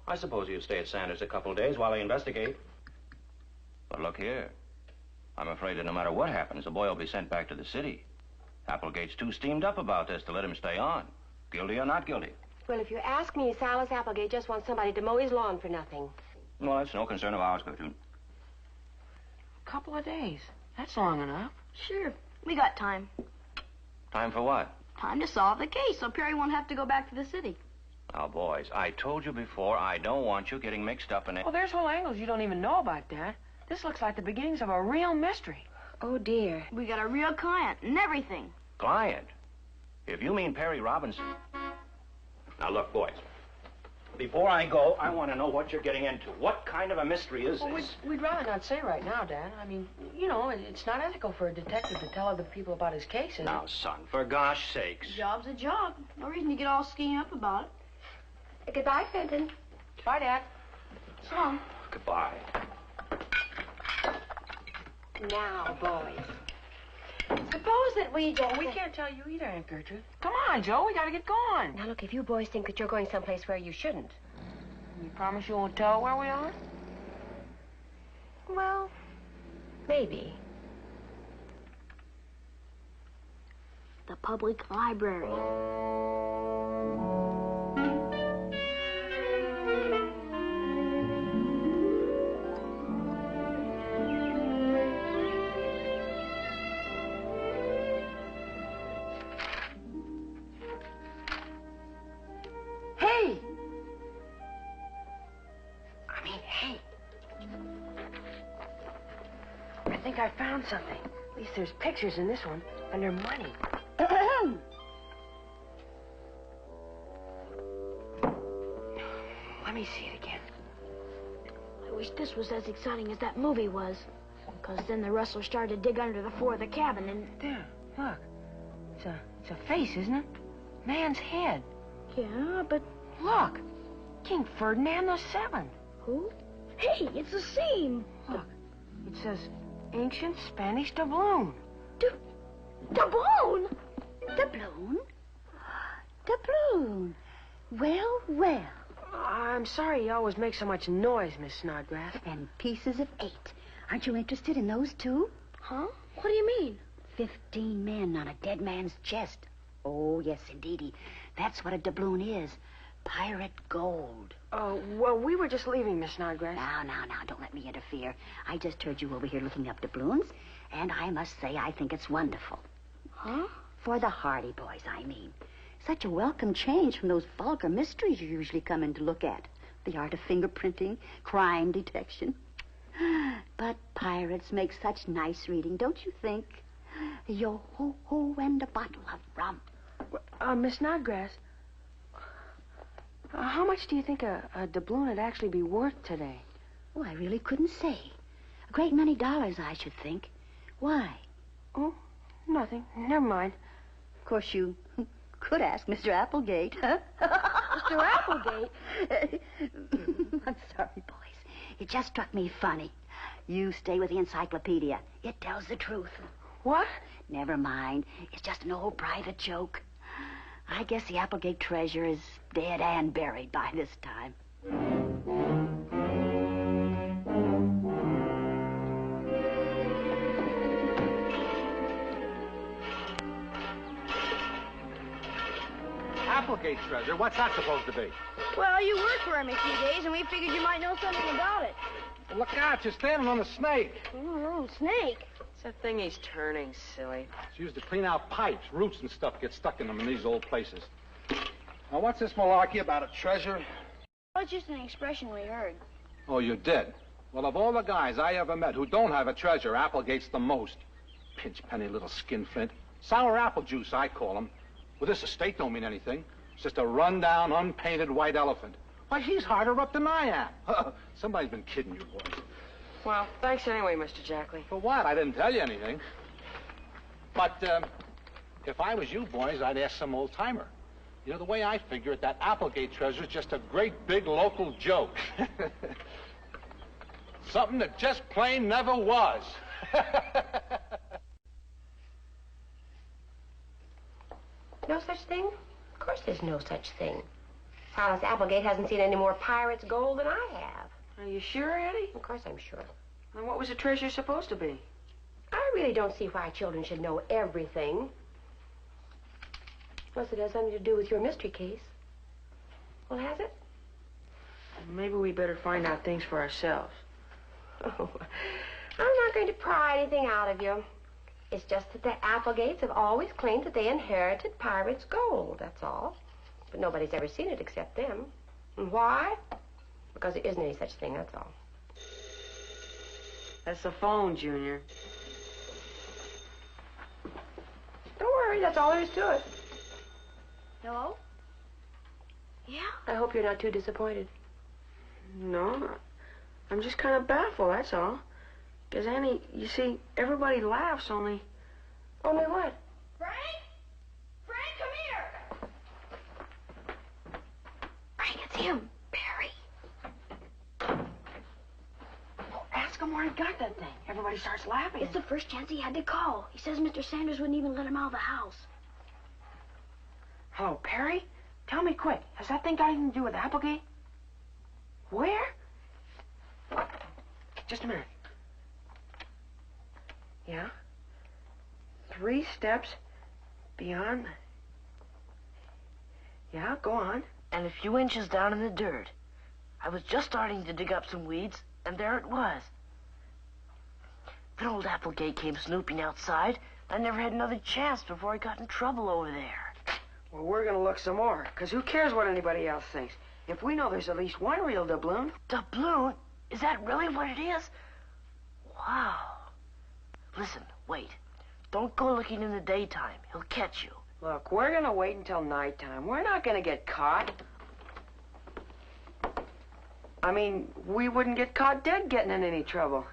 I suppose he'll stay at Sanders a couple of days while they investigate. But look here. I'm afraid that no matter what happens, the boy will be sent back to the city. Applegate's too steamed up about this to let him stay on. Guilty or not guilty. Well, if you ask me, Silas Applegate just wants somebody to mow his lawn for nothing. Well, that's no concern of ours, Gertrude. A couple of days. That's long enough. Sure. We got time. Time for what? Time to solve the case so Perry won't have to go back to the city. Now, boys, I told you before, I don't want you getting mixed up in it. Well, there's whole angles you don't even know about, Dad. This looks like the beginnings of a real mystery. Oh, dear. We got a real client and everything. Client? If you mean Perry Robinson... Now, look, boys. Before I go, I want to know what you're getting into. What kind of a mystery is Well, this? we'd rather not say right now, Dad. I mean, you know, it's not ethical for a detective to tell other people about his case, is it? Now, son, for gosh sakes. Job's a job. No reason to get all schemed up about it. Goodbye, Fenton. Bye, Dad. So long. Goodbye. Now, boys. Suppose that we can't tell you either, Aunt Gertrude. Come on, Joe, we gotta get going. Now, look, if you boys think that you're going someplace where you shouldn't. You promise you won't tell where we are? Well, Maybe. The public library. Hey! Hey. I think I found something. At least there's pictures in this one, and they're money. Let me see it again. I wish this was as exciting as that movie was. Because then the rustler started to dig under the floor of the cabin and... There, look. It's a face, isn't it? Man's head. Yeah, but... Look. King Ferdinand VII. Who? Hey, it's a seam. Look. It says, ancient Spanish doubloon. Doubloon? Doubloon? Doubloon. Well, well. I'm sorry you always make so much noise, Miss Snodgrass. And pieces of 8. Aren't you interested in those, too? Huh? What do you mean? 15 men on a dead man's chest. Oh, yes, indeedy. That's what a doubloon is. Pirate gold. Oh, well, we were just leaving, Miss Snodgrass. Now, don't let me interfere. I just heard you over here looking up doubloons, and I must say I think it's wonderful. Huh? For the Hardy boys, I mean. Such a welcome change from those vulgar mysteries you usually come in to look at. The art of fingerprinting, crime detection. But pirates make such nice reading, don't you think? Yo-ho-ho and a bottle of rum. Miss Snodgrass, how much do you think a doubloon would actually be worth today? Oh, I really couldn't say. A great many dollars, I should think. Why? Oh, nothing. Never mind. Of course, you could ask Mr. Applegate, huh? Mr. Applegate? I'm sorry, boys. It just struck me funny. You stay with the encyclopedia. It tells the truth. What? Never mind. It's just an old private joke. I guess the Applegate treasure is dead and buried by this time. Applegate treasure? What's that supposed to be? Well, you worked for him a few days, and we figured you might know something about it. Well, look out, you're standing on a snake. Oh, snake. It's that thing he's turning, silly. It's used to clean out pipes. Roots and stuff get stuck in them in these old places. Now, what's this malarkey about a treasure? Well, it's just an expression we heard. Oh, you did? Well, of all the guys I ever met who don't have a treasure, Applegate's the most. Pinch-penny little skinflint. Sour apple juice, I call him. Well, this estate don't mean anything. It's just a run-down, unpainted white elephant. Why, he's harder up than I am. Somebody's been kidding you, boys. Well, thanks anyway, Mr. Jackley. For what? I didn't tell you anything. But if I was you boys, I'd ask some old-timer. You know, the way I figure it, that Applegate treasure is just a great big local joke. Something that just plain never was. No such thing? Of course there's no such thing. Silas Applegate hasn't seen any more pirates' gold than I have. Are you sure, Eddie? Of course I'm sure. Then what was the treasure supposed to be? I really don't see why children should know everything. Unless it has something to do with your mystery case. Well, has it? Maybe we better find out things for ourselves. Oh, I'm not going to pry anything out of you. It's just that the Applegates have always claimed that they inherited pirates' gold, that's all. But nobody's ever seen it except them. And why? Because there isn't any such thing, that's all. That's the phone, Junior. Don't worry, that's all there is to it. Hello? Yeah? I hope you're not too disappointed. No, I'm just kind of baffled, that's all. Because, Annie, you see, everybody laughs, only... Only what? Frank? Frank, come here! Frank, it's him, Barry. Well, ask him where he got that thing. Everybody starts laughing. It's the first chance he had to call. He says Mr. Sanders wouldn't even let him out of the house. Hello, Perry? Tell me quick. Has that thing got anything to do with Applegate? Where? Just a minute. Yeah? 3 steps beyond... Yeah, go on. And a few inches down in the dirt, I was just starting to dig up some weeds, and there it was. Then old Applegate came snooping outside. I never had another chance before I got in trouble over there. Well, we're gonna look some more, because who cares what anybody else thinks? If we know there's at least one real doubloon... Doubloon? Is that really what it is? Wow. Listen, wait. Don't go looking in the daytime. He'll catch you. Look, we're gonna wait until nighttime. We're not gonna get caught. I mean, we wouldn't get caught dead getting in any trouble.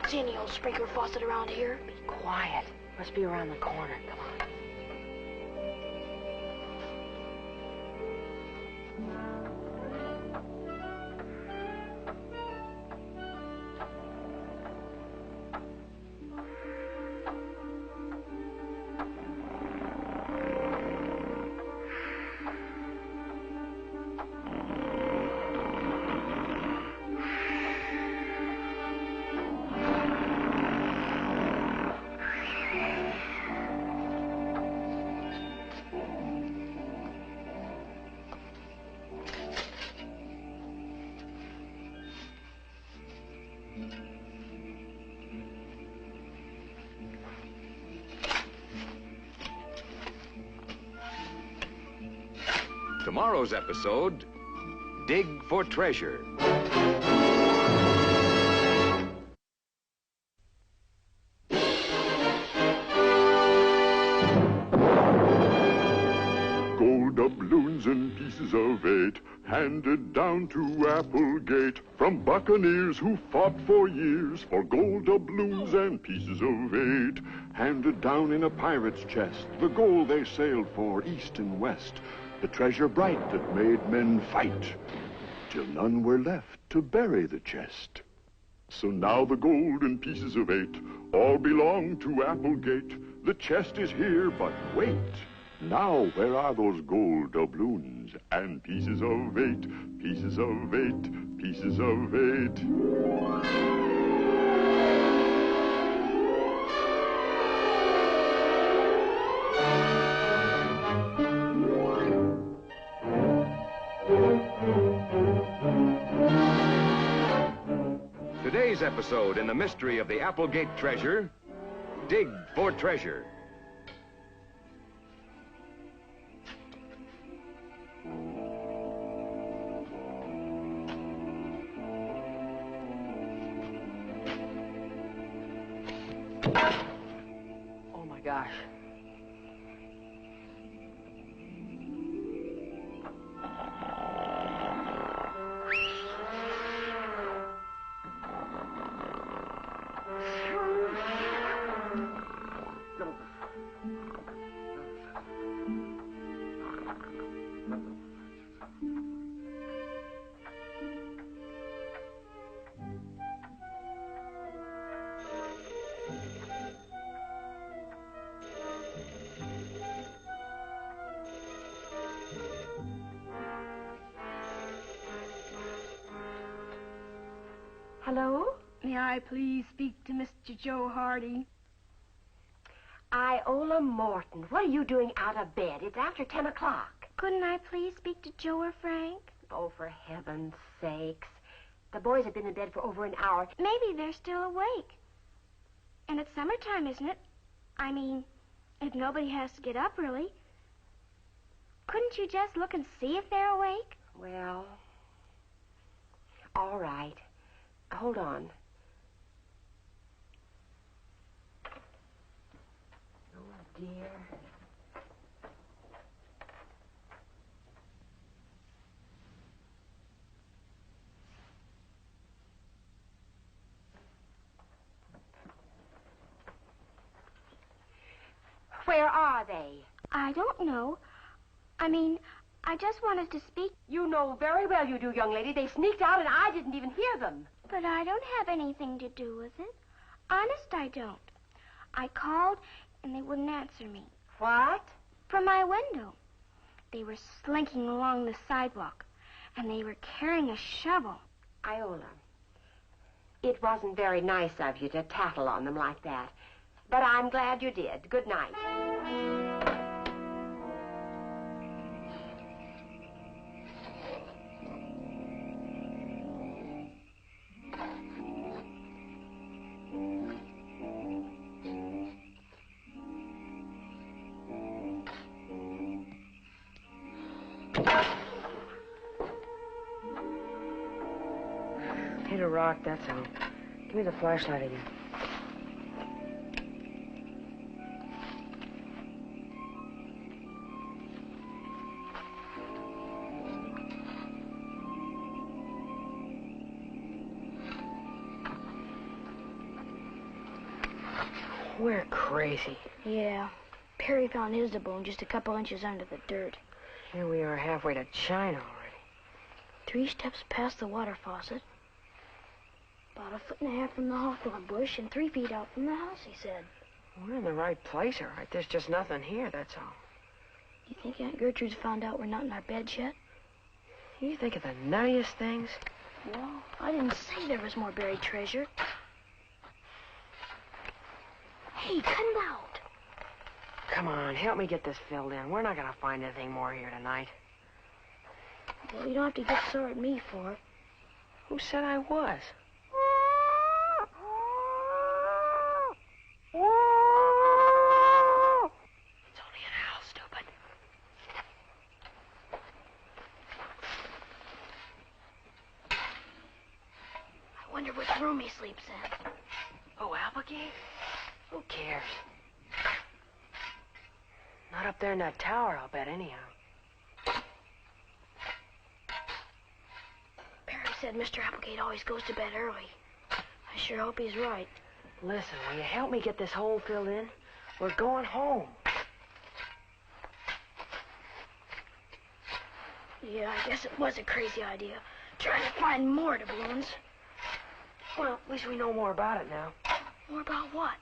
See any old sprinkler faucet around here? Be quiet. Must be around the corner. Come on. Tomorrow's episode, Dig for Treasure. Gold doubloons and pieces of 8, handed down to Applegate from buccaneers who fought for years for gold doubloons and pieces of 8. Handed down in a pirate's chest, the gold they sailed for east and west, the treasure bright that made men fight, till none were left to bury the chest. So now the gold and pieces of 8 all belong to Applegate. The chest is here, but wait. Now where are those gold doubloons and pieces of 8, pieces of 8, pieces of 8? Today's episode in the mystery of the Applegate treasure, Dig for Treasure. Oh my gosh. Hello? May I please speak to Mr. Joe Hardy? Iola Morton, what are you doing out of bed? It's after 10 o'clock. Couldn't I please speak to Joe or Frank? Oh, for heaven's sakes. The boys have been in bed for over an hour. Maybe they're still awake. And it's summertime, isn't it? I mean, if nobody has to get up early. Couldn't you just look and see if they're awake? Well, all right. Hold on. Oh, dear. Where are they? I don't know. I mean, I just wanted to speak. You know very well you do, young lady. They sneaked out and I didn't even hear them. But I don't have anything to do with it. Honest, I don't. I called and they wouldn't answer me. What? From my window. They were slinking along the sidewalk and they were carrying a shovel. Iola, it wasn't very nice of you to tattle on them like that. But I'm glad you did. Good night. Hit a rock, that's all. Give me the flashlight again. We're crazy. Yeah. Perry found his doubloon just a couple inches under the dirt. Here we are halfway to China already. 3 steps past the water faucet. About 1.5 feet from the hawthorn bush and 3 feet out from the house, he said. We're in the right place, all right. There's just nothing here, that's all. You think Aunt Gertrude's found out we're not in our beds yet? You think of the nuttiest things? Well, I didn't say there was more buried treasure. Hey, cut it out. Come on, help me get this filled in. We're not going to find anything more here tonight. Well, you don't have to get sore at me for it. Who said I was? It's only an owl, stupid. I wonder which room he sleeps in. Oh, Applegate? Who cares? Not up there in that tower, I'll bet, anyhow. Perry said Mr. Applegate always goes to bed early. I sure hope he's right. Listen, will you help me get this hole filled in? We're going home. Yeah, I guess it was a crazy idea. Trying to find more doubloons. Well, at least we know more about it now. More about what?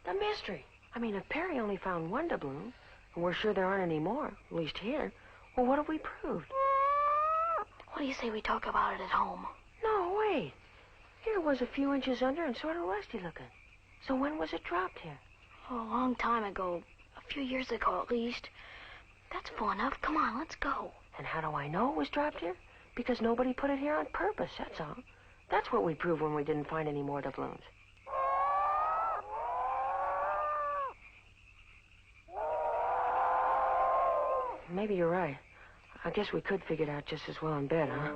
The mystery. I mean, if Perry only found one doubloon, and we're sure there aren't any more, at least here, well, what have we proved? What do you say we talk about it at home? No, wait. Here it was a few inches under and sort of rusty looking. So when was it dropped here? Oh, a long time ago. A few years ago, at least. That's full enough. Come on, let's go. And how do I know it was dropped here? Because nobody put it here on purpose, that's all. That's what we proved when we didn't find any more doubloons. Maybe you're right. I guess we could figure it out just as well in bed, huh?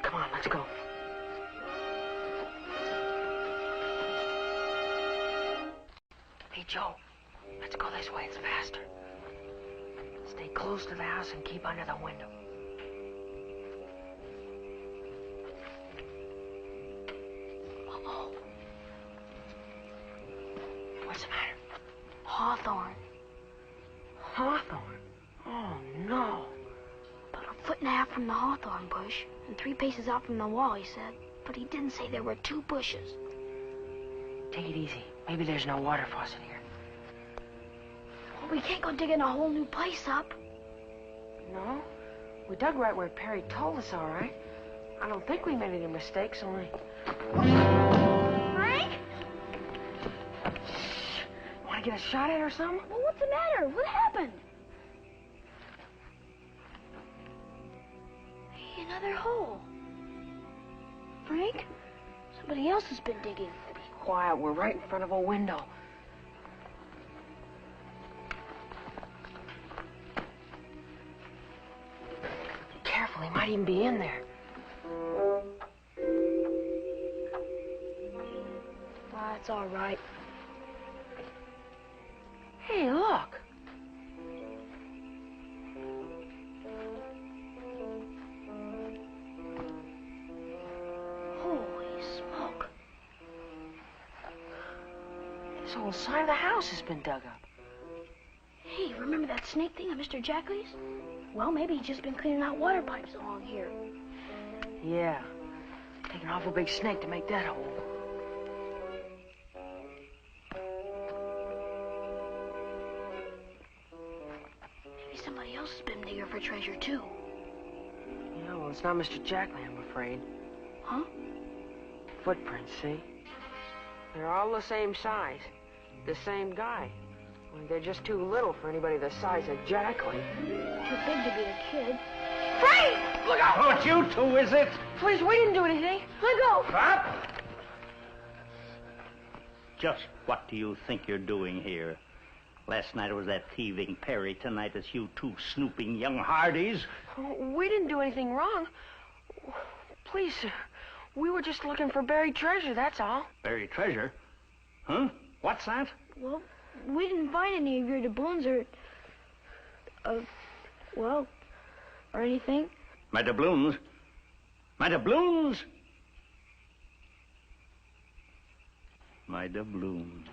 Come on, let's go. Hey, Joe, let's go this way. It's faster. Stay close to the house and keep under the window. What's the matter? Hawthorn. Hawthorn? Oh, no. About 1.5 feet from the hawthorn bush and 3 paces out from the wall, he said. But he didn't say there were 2 bushes. Take it easy. Maybe there's no water faucet here. We can't go digging a whole new place up. No, we dug right where Perry told us, all right. I don't think we made any mistakes, only... Frank? Want to get a shot at her or something? Well, what's the matter? What happened? Hey, another hole. Frank? Somebody else has been digging. Be quiet, we're right in front of a window. Be careful, he might even be in there. That's all right. Hey, look. Holy smoke. This whole side of the house has been dug up. Hey, remember that snake thing at Mr. Jackley's? Well, maybe he's just been cleaning out water pipes along here. Yeah. Take an awful big snake to make that hole. Maybe somebody else has been digging for treasure, too. Yeah, well, it's not Mr. Jackley, I'm afraid. Huh? Footprints, see? They're all the same size. The same guy. Only they're just too little for anybody the size of Jackley. Too big to be a kid. Frank! Look out! Oh, it's you two, is it? Please, we didn't do anything. Let go! Stop! Just what do you think you're doing here? Last night it was that thieving Perry. Tonight it's you two snooping young Hardys. We didn't do anything wrong. Please, sir. We were just looking for buried treasure, that's all. Buried treasure? Huh? What's that? Well, we didn't find any of your doubloons or... well, or anything. My doubloons? My doubloons? My doubloons.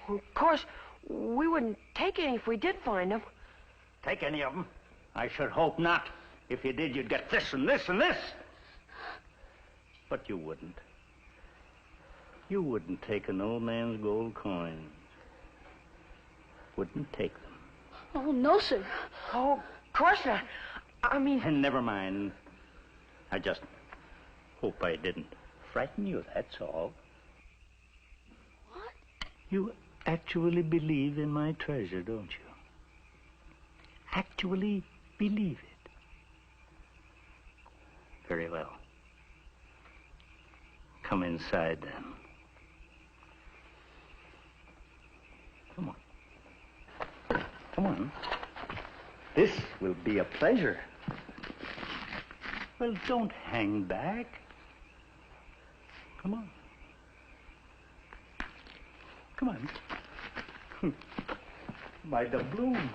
Of course, we wouldn't take any if we did find them. Take any of them? I should hope not. If you did, you'd get this and this and this. But you wouldn't. You wouldn't take an old man's gold coins. Wouldn't take them. Oh, no, sir. Oh, of course not. I mean... And never mind. I just hope I didn't frighten you, that's all. What? You actually believe in my treasure, don't you? Actually believe it. Very well. Come inside, then. Come on. Come on. This will be a pleasure. Well, don't hang back. Come on. Come on. My doubloon.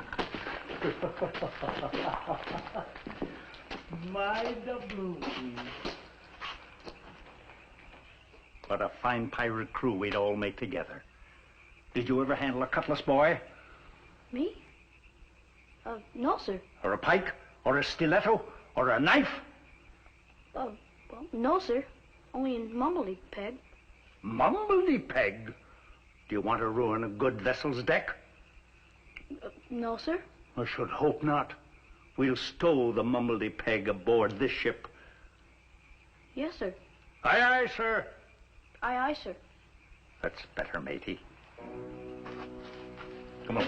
My doubloon. What a fine pirate crew we'd all make together. Did you ever handle a cutlass, boy? Me? No, sir. Or a pike? Or a stiletto? Or a knife? Well, no, sir. Only in Mumbledy-Peg. Mumbledy-Peg? Do you want to ruin a good vessel's deck? No, sir. I should hope not. We'll stow the Mumbledy-Peg aboard this ship. Yes, sir. Aye, aye, sir. Aye, aye, sir. That's better, matey. Come on.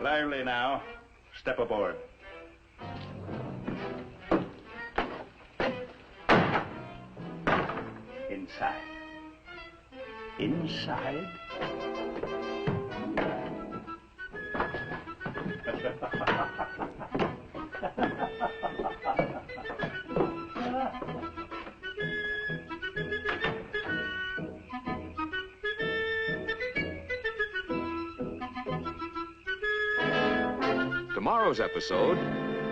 Lively now. Step aboard. Inside. Inside. Tomorrow's episode,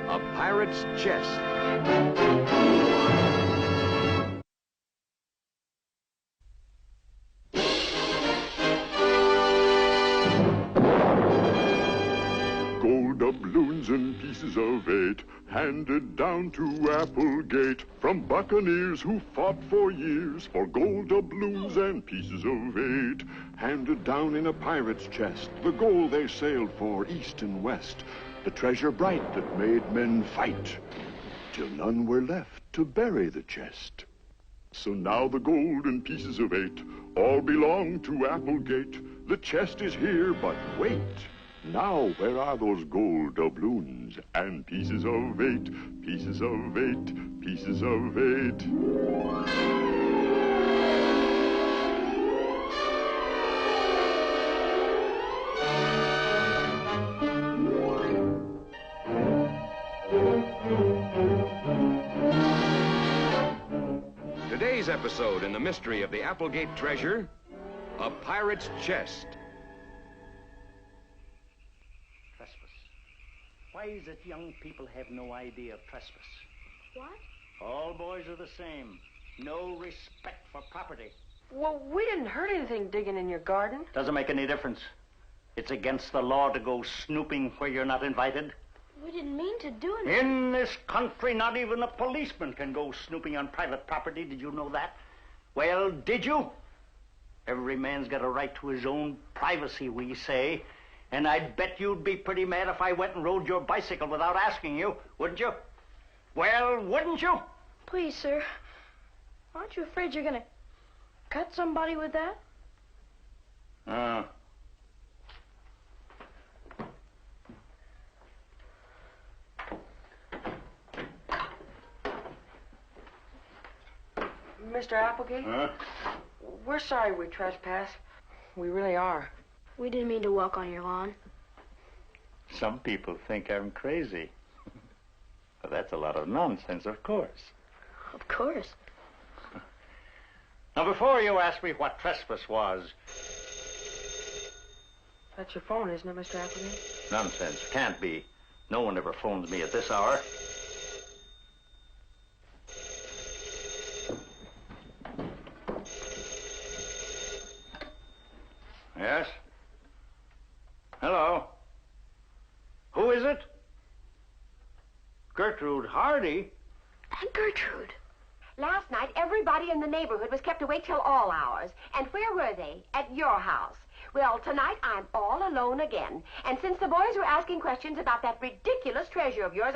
A Pirate's Chest. Gold doubloons and pieces of 8 handed handed down to Applegate from buccaneers who fought for years for gold doubloons and pieces of eight. Handed down in a pirate's chest, the gold they sailed for east and west, the treasure bright that made men fight, till none were left to bury the chest. So now the gold and pieces of eight all belong to Applegate. The chest is here, but wait. Now, where are those gold doubloons and pieces of eight, pieces of eight, pieces of eight? Today's episode in the mystery of the Applegate treasure, a pirate's chest. Why is it young people have no idea of trespass? What? All boys are the same. No respect for property. Well, we didn't hurt anything digging in your garden. Doesn't make any difference. It's against the law to go snooping where you're not invited. We didn't mean to do anything. In this country, not even a policeman can go snooping on private property. Did you know that? Well, did you? Every man's got a right to his own privacy, we say. And I'd bet you'd be pretty mad if I went and rode your bicycle without asking you, wouldn't you? Well, wouldn't you? Please, sir. Aren't you afraid you're going to cut somebody with that? Mr. Applegate? Huh? We're sorry we trespassed. We really are. We didn't mean to walk on your lawn. Some people think I'm crazy. But that's a lot of nonsense, of course. Of course. Now, before you ask me what trespass was... That's your phone, isn't it, Mr. Applegate? Nonsense. Can't be. No one ever phones me at this hour. Yes? Hello? Who is it? Gertrude Hardy? Aunt Gertrude. Last night, everybody in the neighborhood was kept awake till all hours. And where were they? At your house. Well, tonight I'm all alone again. And since the boys were asking questions about that ridiculous treasure of yours,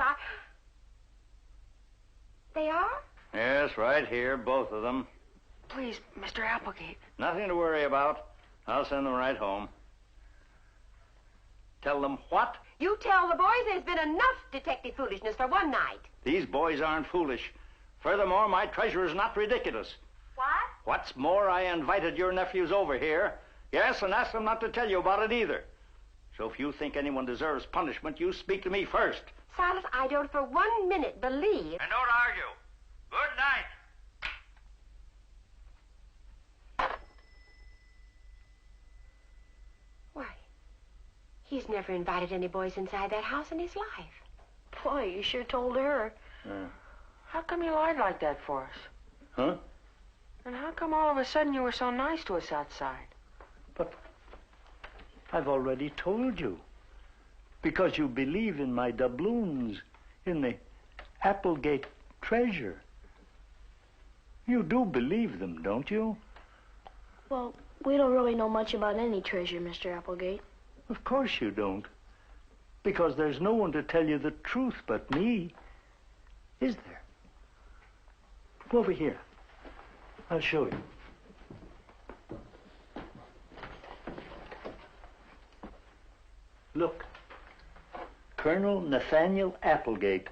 They are? Yes, right here, both of them. Please, Mr. Applegate. Nothing to worry about. I'll send them right home. Tell them what? You tell the boys there's been enough detective foolishness for one night. These boys aren't foolish. Furthermore, my treasure is not ridiculous. What? What's more, I invited your nephews over here. Yes, and asked them not to tell you about it either. So if you think anyone deserves punishment, you speak to me first. Silas, I don't for 1 minute believe... And don't argue. Good night. Why, he's never invited any boys inside that house in his life. Boy, you sure told her. How come you lied like that for us? Huh? And how come all of a sudden you were so nice to us outside? But I've already told you. Because you believe in my doubloons, in the Applegate treasure. You do believe them, don't you? Well, we don't really know much about any treasure, Mr. Applegate. Of course you don't. Because there's no one to tell you the truth but me. Is there? Come over here. I'll show you. Look. Colonel Nathaniel Applegate,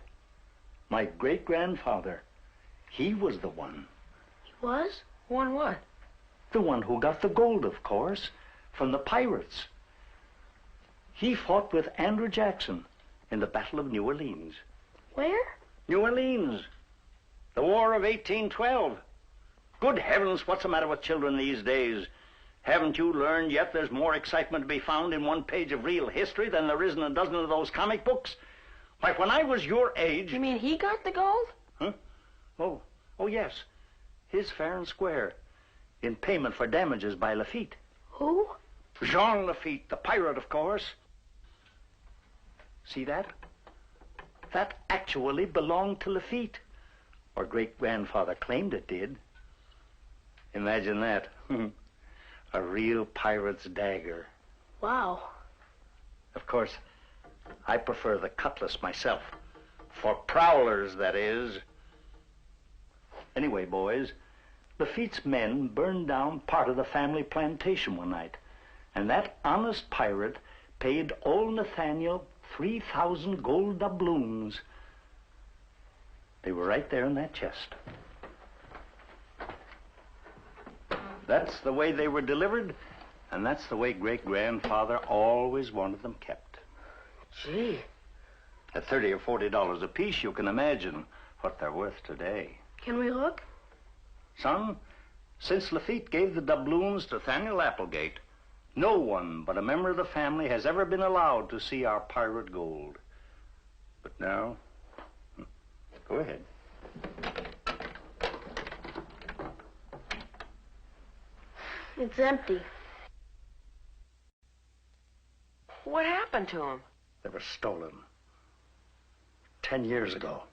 my great-grandfather. He was the one. He was? One what? The one who got the gold, of course, from the pirates. He fought with Andrew Jackson in the Battle of New Orleans. Where? New Orleans. The War of 1812. Good heavens, what's the matter with children these days? Haven't you learned yet there's more excitement to be found in one page of real history than there is in a dozen of those comic books? Why, when I was your age... You mean he got the gold? Huh? Oh, yes. His fair and square. In payment for damages by Lafitte. Who? Jean Lafitte, the pirate, of course. See that? That actually belonged to Lafitte. Or great-grandfather claimed it did. Imagine that. A real pirate's dagger. Wow. Of course, I prefer the cutlass myself. For prowlers, that is. Anyway, boys, Lafitte's men burned down part of the family plantation one night. And that honest pirate paid old Nathaniel 3,000 gold doubloons. They were right there in that chest. That's the way they were delivered, and that's the way great-grandfather always wanted them kept. Gee. At $30 or $40 apiece, you can imagine what they're worth today. Can we look? Son, since Lafitte gave the doubloons to Nathaniel Applegate, no one but a member of the family has ever been allowed to see our pirate gold. But now, go ahead. It's empty. What happened to him? They were stolen 10 years ago.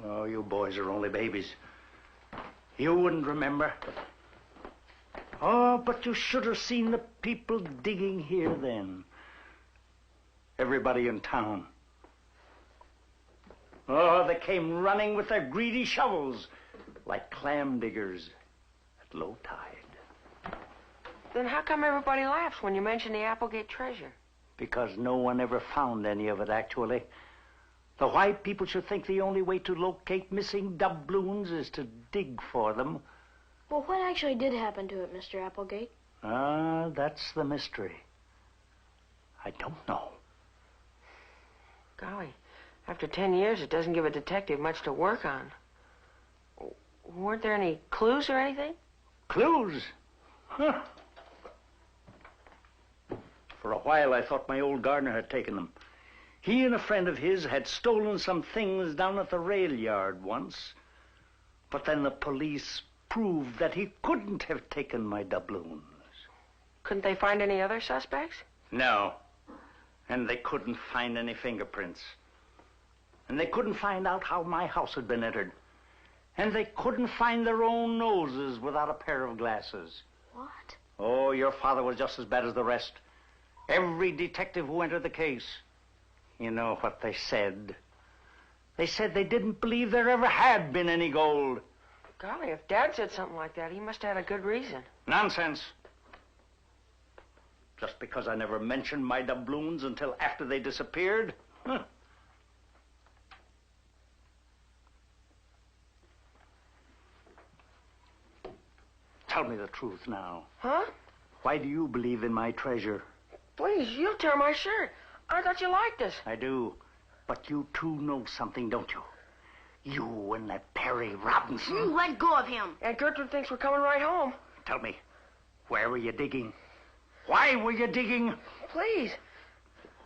Oh, you boys are only babies. You wouldn't remember. Oh, but you should have seen the people digging here then. Everybody in town. Oh, they came running with their greedy shovels like clam diggers at low tide. Then how come everybody laughs when you mention the Applegate treasure? Because no one ever found any of it, actually. The white people should think the only way to locate missing doubloons is to dig for them. Well, what actually did happen to it, Mr. Applegate? Ah, that's the mystery. I don't know. Golly, after 10 years, it doesn't give a detective much to work on. Weren't there any clues or anything? Clues? Huh. For a while, I thought my old gardener had taken them. He and a friend of his had stolen some things down at the rail yard once. But then the police proved that he couldn't have taken my doubloons. Couldn't they find any other suspects? No. And they couldn't find any fingerprints. And they couldn't find out how my house had been entered. And they couldn't find their own noses without a pair of glasses. What? Oh, your father was just as bad as the rest. Every detective who entered the case. You know what they said? They said they didn't believe there ever had been any gold. Golly, if Dad said something like that, he must have had a good reason. Nonsense. Just because I never mentioned my doubloons until after they disappeared? Huh. Tell me the truth now. Huh? Why do you believe in my treasure? Please, you'll tear my shirt. I thought you liked us. I do. But you two know something, don't you? You and that Perry Robinson. Let go of him. Aunt Gertrude thinks we're coming right home. Tell me, where were you digging? Why were you digging? Please.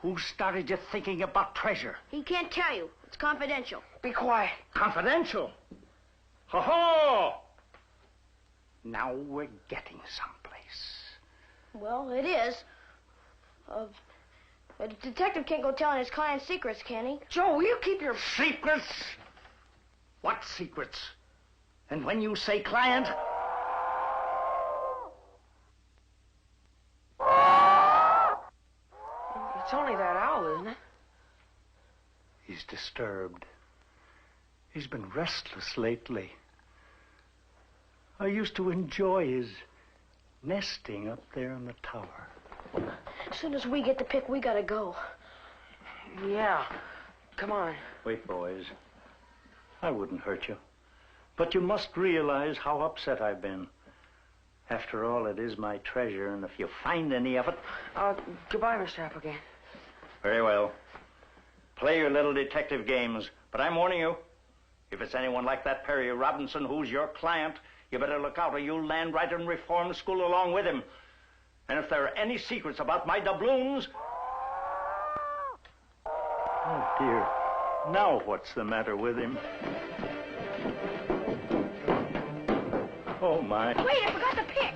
Who started you thinking about treasure? He can't tell you. It's confidential. Be quiet. Confidential? Ho-ho! Now we're getting someplace. Well, it is. A detective can't go telling his client's secrets, can he? Joe, will you keep your... Secrets? What secrets? And when you say client... It's only that owl, isn't it? He's disturbed. He's been restless lately. I used to enjoy his nesting up there in the tower. As soon as we get the pick, we gotta go. Yeah. Come on. Wait, boys. I wouldn't hurt you. But you must realize how upset I've been. After all, it is my treasure, and if you find any of it... Goodbye, Mr. Applegate. Very well. Play your little detective games. But I'm warning you, if it's anyone like that Perry Robinson who's your client, you better look out or you'll land right in reform school along with him. And if there are any secrets about my doubloons... Oh, dear. Now what's the matter with him? Oh, my. Wait, I forgot the pick.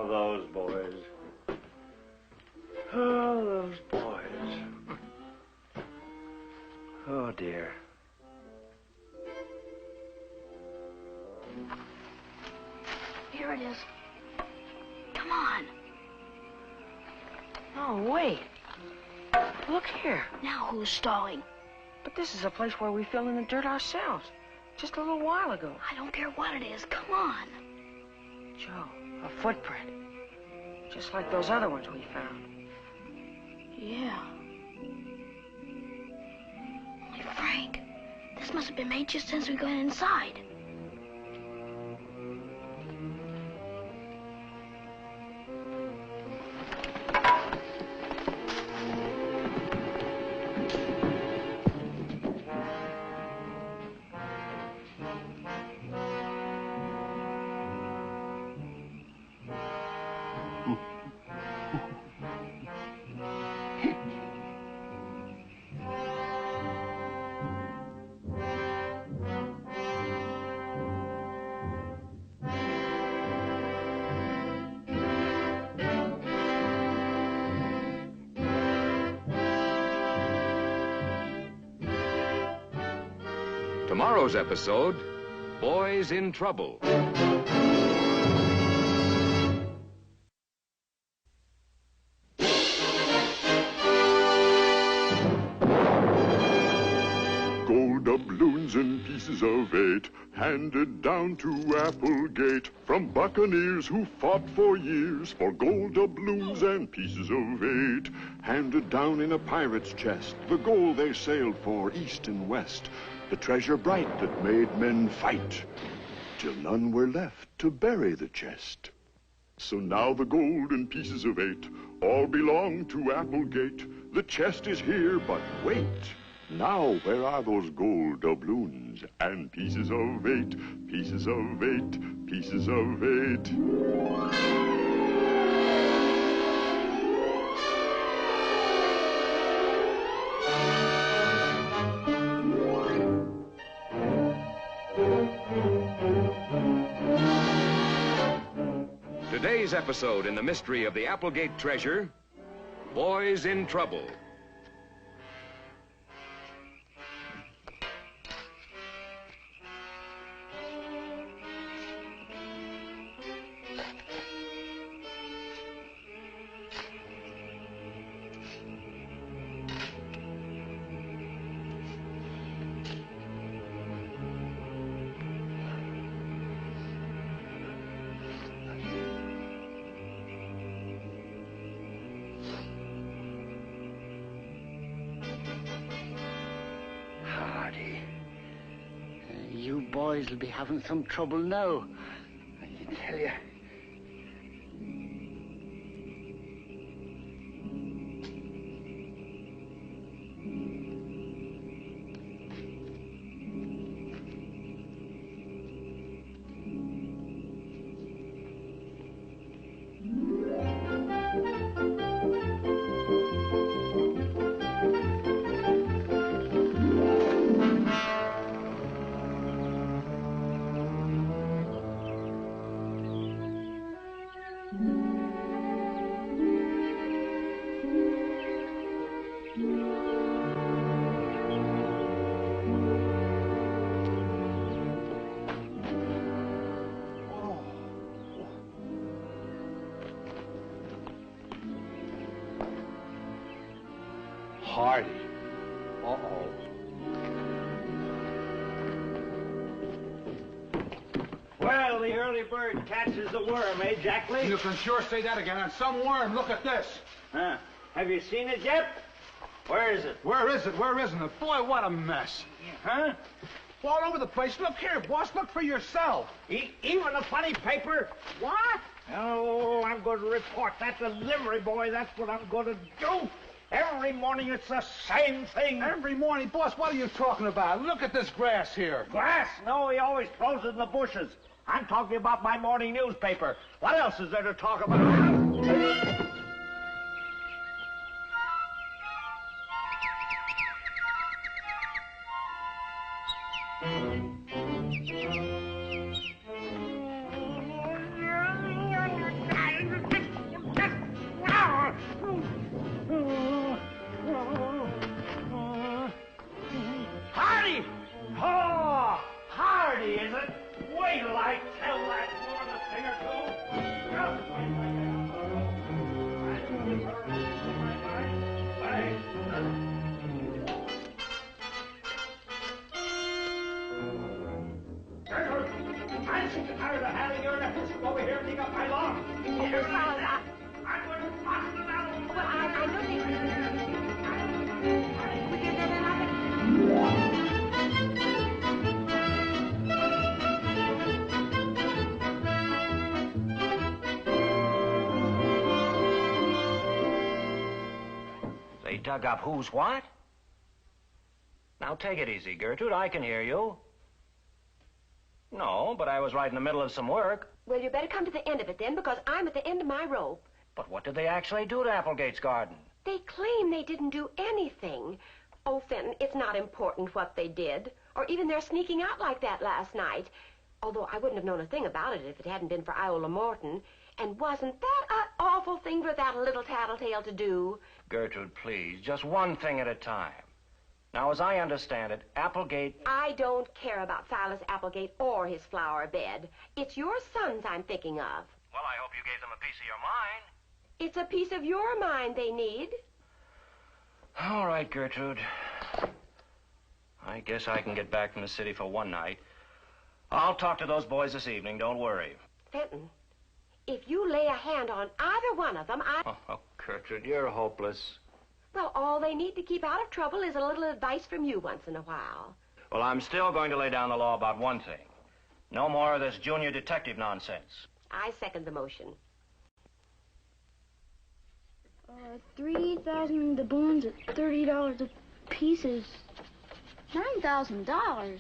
Oh, those boys. Oh, those boys. Oh, dear. Here it is. Come on. Oh, wait. Look here. Now who's stalling? But this is a place where we fell in the dirt ourselves. Just a little while ago. I don't care what it is. Come on. Joe, a footprint. Just like those other ones we found. Yeah. Only Frank, this must have been made just since we got inside. Tomorrow's episode, Boys in Trouble. Gold doubloons and pieces of 8 handed down to Applegate from buccaneers who fought for years for gold doubloons and pieces of 8. Handed down in a pirate's chest, the gold they sailed for east and west, the treasure bright that made men fight, till none were left to bury the chest. So now the gold and pieces of 8 all belong to Applegate. The chest is here, but wait. Now where are those gold doubloons and pieces of 8, pieces of 8, pieces of 8? Today's episode in the mystery of the Applegate treasure, Boys in Trouble. You boys will be having some trouble now, I can tell you. Hardy. Uh-oh. Well, the early bird catches the worm, eh, Jackley? You can sure say that again. And some worm. Look at this. Huh? Have you seen it yet? Where is it? Where is it? Where isn't it? Boy, what a mess. Huh? All over the place. Look here, boss. Look for yourself. Even the funny paper? What? Oh, I'm going to report that to Livery Boy. That's what I'm going to do. Every morning it's the same thing. Every morning? Boss, what are you talking about? Look at this grass here. Grass? No, he always throws it in the bushes. I'm talking about my morning newspaper. What else is there to talk about? dug up who's what? Now, take it easy, Gertrude. I can hear you. No, but I was right in the middle of some work. Well, you better come to the end of it then, because I'm at the end of my rope. But what did they actually do to Applegate's garden? They claim they didn't do anything. Oh, Fenton, it's not important what they did, or even their sneaking out like that last night. Although I wouldn't have known a thing about it if it hadn't been for Iola Morton. And wasn't that an awful thing for that little tattletale to do? Gertrude, please, just one thing at a time. Now, as I understand it, Applegate... I don't care about Silas Applegate or his flower bed. It's your sons I'm thinking of. Well, I hope you gave them a piece of your mind. It's a piece of your mind they need. All right, Gertrude. I guess I can get back from the city for one night. I'll talk to those boys this evening, don't worry. Fenton, if you lay a hand on either one of them, Oh, Gertrude, you're hopeless. Well, all they need to keep out of trouble is a little advice from you once in a while. Well, I'm still going to lay down the law about one thing. No more of this junior detective nonsense. I second the motion. 3,000 doubloons at $30 a piece is $9,000.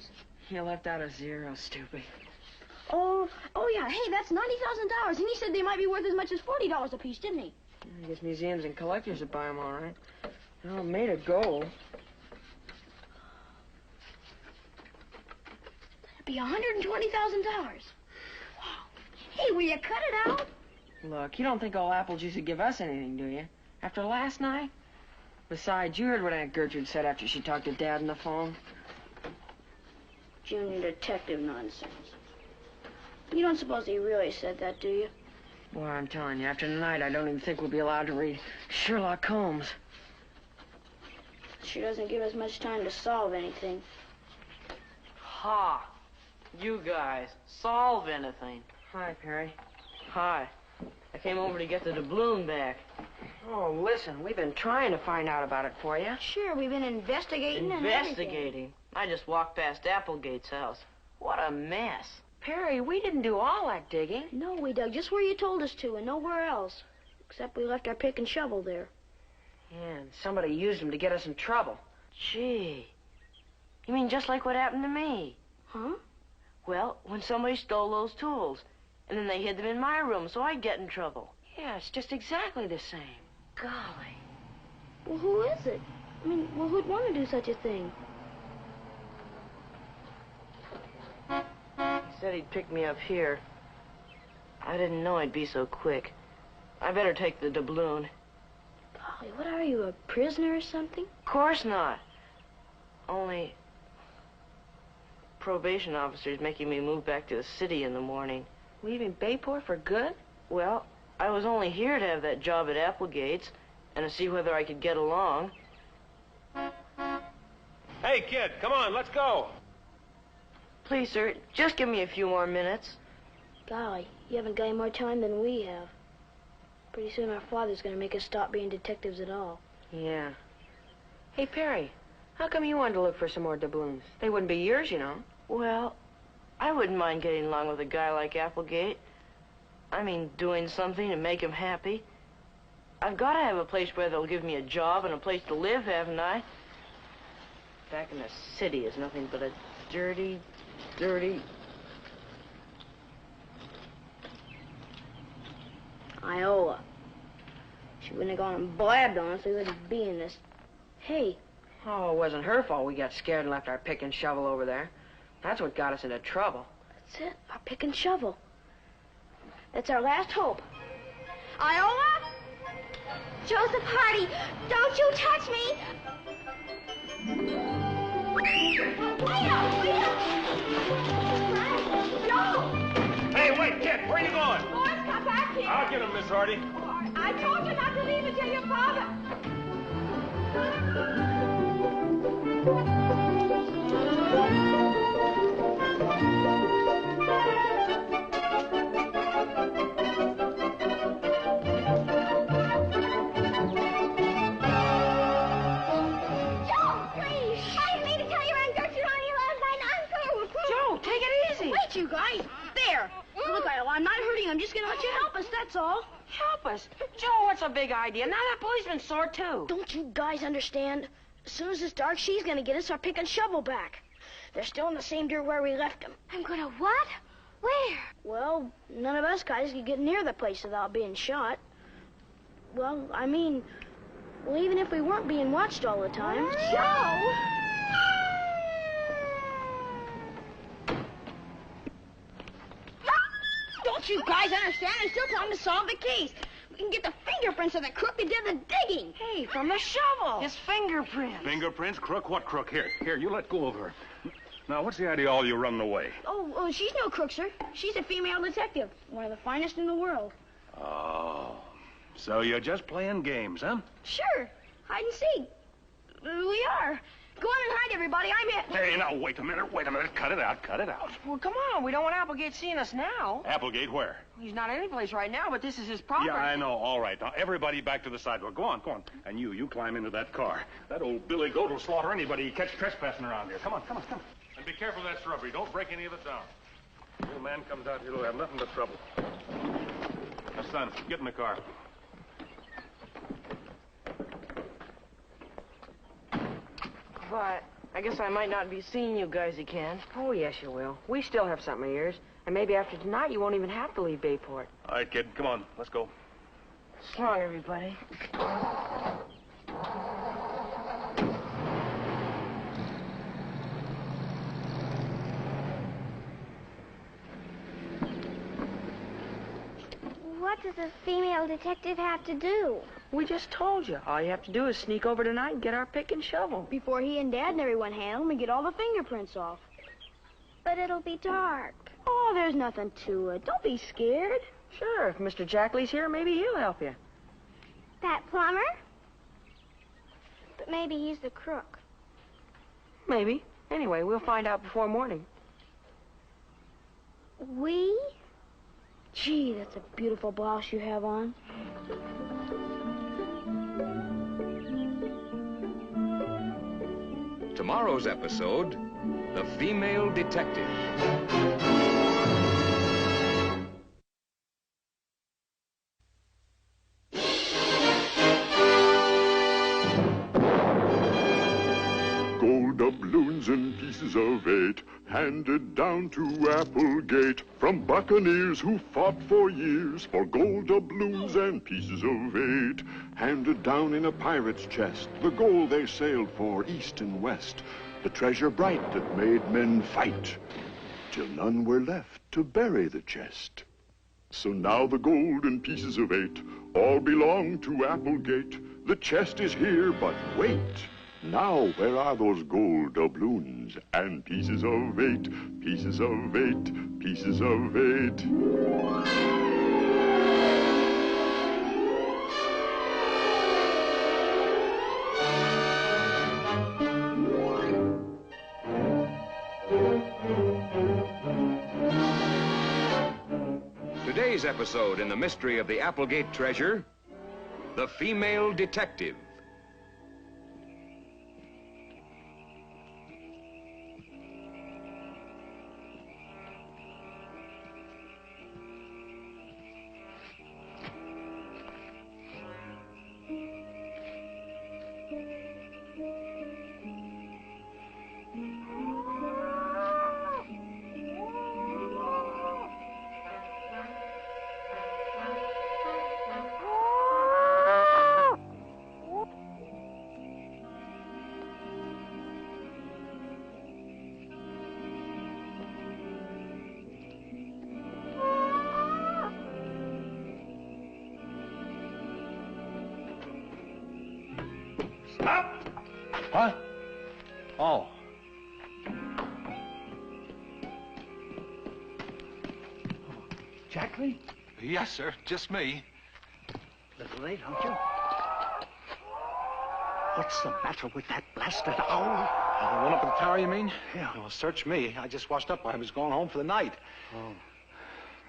You left out a zero, stupid. Oh yeah. Hey, that's $90,000. And he said they might be worth as much as $40 a piece, didn't he? I guess museums and collectors would buy them all right. Well, made of gold. That'd be $120,000. Wow. Hey, will you cut it out? Look, you don't think old Applejuice would give us anything, do you? After last night? Besides, you heard what Aunt Gertrude said after she talked to Dad on the phone. Junior detective nonsense. You don't suppose he really said that, do you? Boy, I'm telling you, after tonight, I don't even think we'll be allowed to read Sherlock Holmes. Sure doesn't give us much time to solve anything. Ha! You guys, solve anything. Hi, Perry. Hi. I came over to get the doubloon back. Oh, listen, we've been trying to find out about it for you. Sure, we've been investigating and everything. Investigating? I just walked past Applegate's house. What a mess. Perry, we didn't do all that digging. No, we dug just where you told us to and nowhere else. Except we left our pick and shovel there. Yeah, and somebody used them to get us in trouble. Gee. You mean just like what happened to me? Huh? Well, when somebody stole those tools, and then they hid them in my room so I'd get in trouble. Yeah, it's just exactly the same. Golly. Well, who is it? I mean, well, who'd want to do such a thing? He said he'd pick me up here. I didn't know he'd be so quick. I better take the doubloon. Golly, what are you, a prisoner or something? Of course not. Only probation officer's making me move back to the city in the morning. Leaving Bayport for good? Well, I was only here to have that job at Applegate's and to see whether I could get along. Hey, kid, come on, let's go. Please, sir, just give me a few more minutes. Golly, you haven't got any more time than we have. Pretty soon our father's gonna make us stop being detectives at all. Yeah. Hey, Perry, how come you wanted to look for some more doubloons? They wouldn't be yours, you know. Well, I wouldn't mind getting along with a guy like Applegate. I mean, doing something to make him happy. I've got to have a place where they'll give me a job and a place to live, haven't I? Back in the city is nothing but a dirty... Iola. She wouldn't have gone and blabbed on us, we wouldn't be in this. Hey. Oh, it wasn't her fault we got scared and left our pick and shovel over there. That's what got us into trouble. That's it, our pick and shovel. That's our last hope. Iola? Joseph Hardy, don't you touch me! Hey, wait, kid, where are you going? Boys, come back here! I'll get him, Miss Hardy. I told you not to leave until your father... You guys, there. Look, I'm not hurting him, just asking how you help us, that's all. Help us? Joe, what's a big idea? Now that policeman's sore, too. Don't you guys understand? As soon as it's dark, she's gonna get us our pick and shovel back. They're still in the same dirt where we left them. I'm gonna what? Where? Well, none of us guys could get near the place without being shot. Well, I mean, well, even if we weren't being watched all the time. Joe! Don't you guys understand? There's still time to solve the case. We can get the fingerprints of the crook that did the digging. Hey, from the shovel. His fingerprints. Fingerprints? Crook? What crook? Here, you let go of her. Now, what's the idea of all you running away? Oh, she's no crook, sir. She's a female detective. One of the finest in the world. Oh, so you're just playing games, huh? Sure. Hide and seek. We are. Go on and hide, everybody. I'm it. Hey, now, wait a minute. Cut it out. Well, come on. We don't want Applegate seeing us now. Applegate where? He's not anyplace right now, but this is his property. Yeah, I know. All right. Now, everybody back to the sidewalk. Go on. And you climb into that car. That old Billy Goat will slaughter anybody he catch trespassing around here. Come on. And be careful of that shrubbery. Don't break any of it down. The old man comes out here, he'll have nothing but trouble. Now, son, get in the car. But I guess I might not be seeing you guys again. Oh, yes, you will. We still have something of yours. And maybe after tonight, you won't even have to leave Bayport. All right, kid, come on. Let's go. So long, everybody. What does a female detective have to do? We just told you. All you have to do is sneak over tonight and get our pick and shovel. Before he and Dad and everyone handle him and get all the fingerprints off. But it'll be dark. Oh, there's nothing to it. Don't be scared. Sure, if Mr. Jackley's here, maybe he'll help you. That plumber? But maybe he's the crook. Maybe. Anyway, we'll find out before morning. We? Gee, that's a beautiful blouse you have on. Tomorrow's episode, The Female Detective. Gold doubloons and pieces of 8 handed down to Applegate from buccaneers who fought for years for gold doubloons and pieces of 8 handed down in a pirate's chest the gold they sailed for east and west, the treasure bright that made men fight till none were left to bury the chest. So now the gold and pieces of 8 all belong to Applegate. The chest is here, but wait. Now, where are those gold doubloons and pieces of 8, pieces of 8, pieces of 8? Today's episode in the mystery of the Applegate treasure, The Female Detective. Huh? Oh. Jackley? Yes, sir. Just me. A little late, aren't you? What's the matter with that blasted owl? The one up in the tower, you mean? Yeah. Well, search me. I just washed up. I was going home for the night. Oh.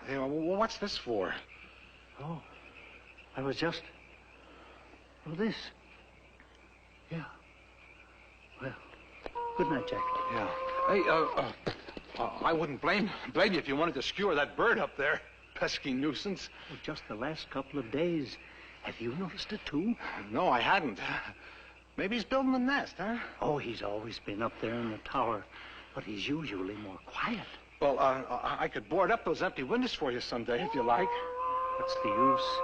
Hey, well, what's this for? Oh. I was just... Well, this. Yeah. Well, good night, Jack. Yeah. Hey, I wouldn't blame you if you wanted to skewer that bird up there. pesky nuisance. Well, just the last couple of days. Have you noticed it, too? No, I hadn't. Maybe he's building a nest, huh? Oh, he's always been up there in the tower, but he's usually more quiet. Well, I could board up those empty windows for you someday, if you like. What's the use?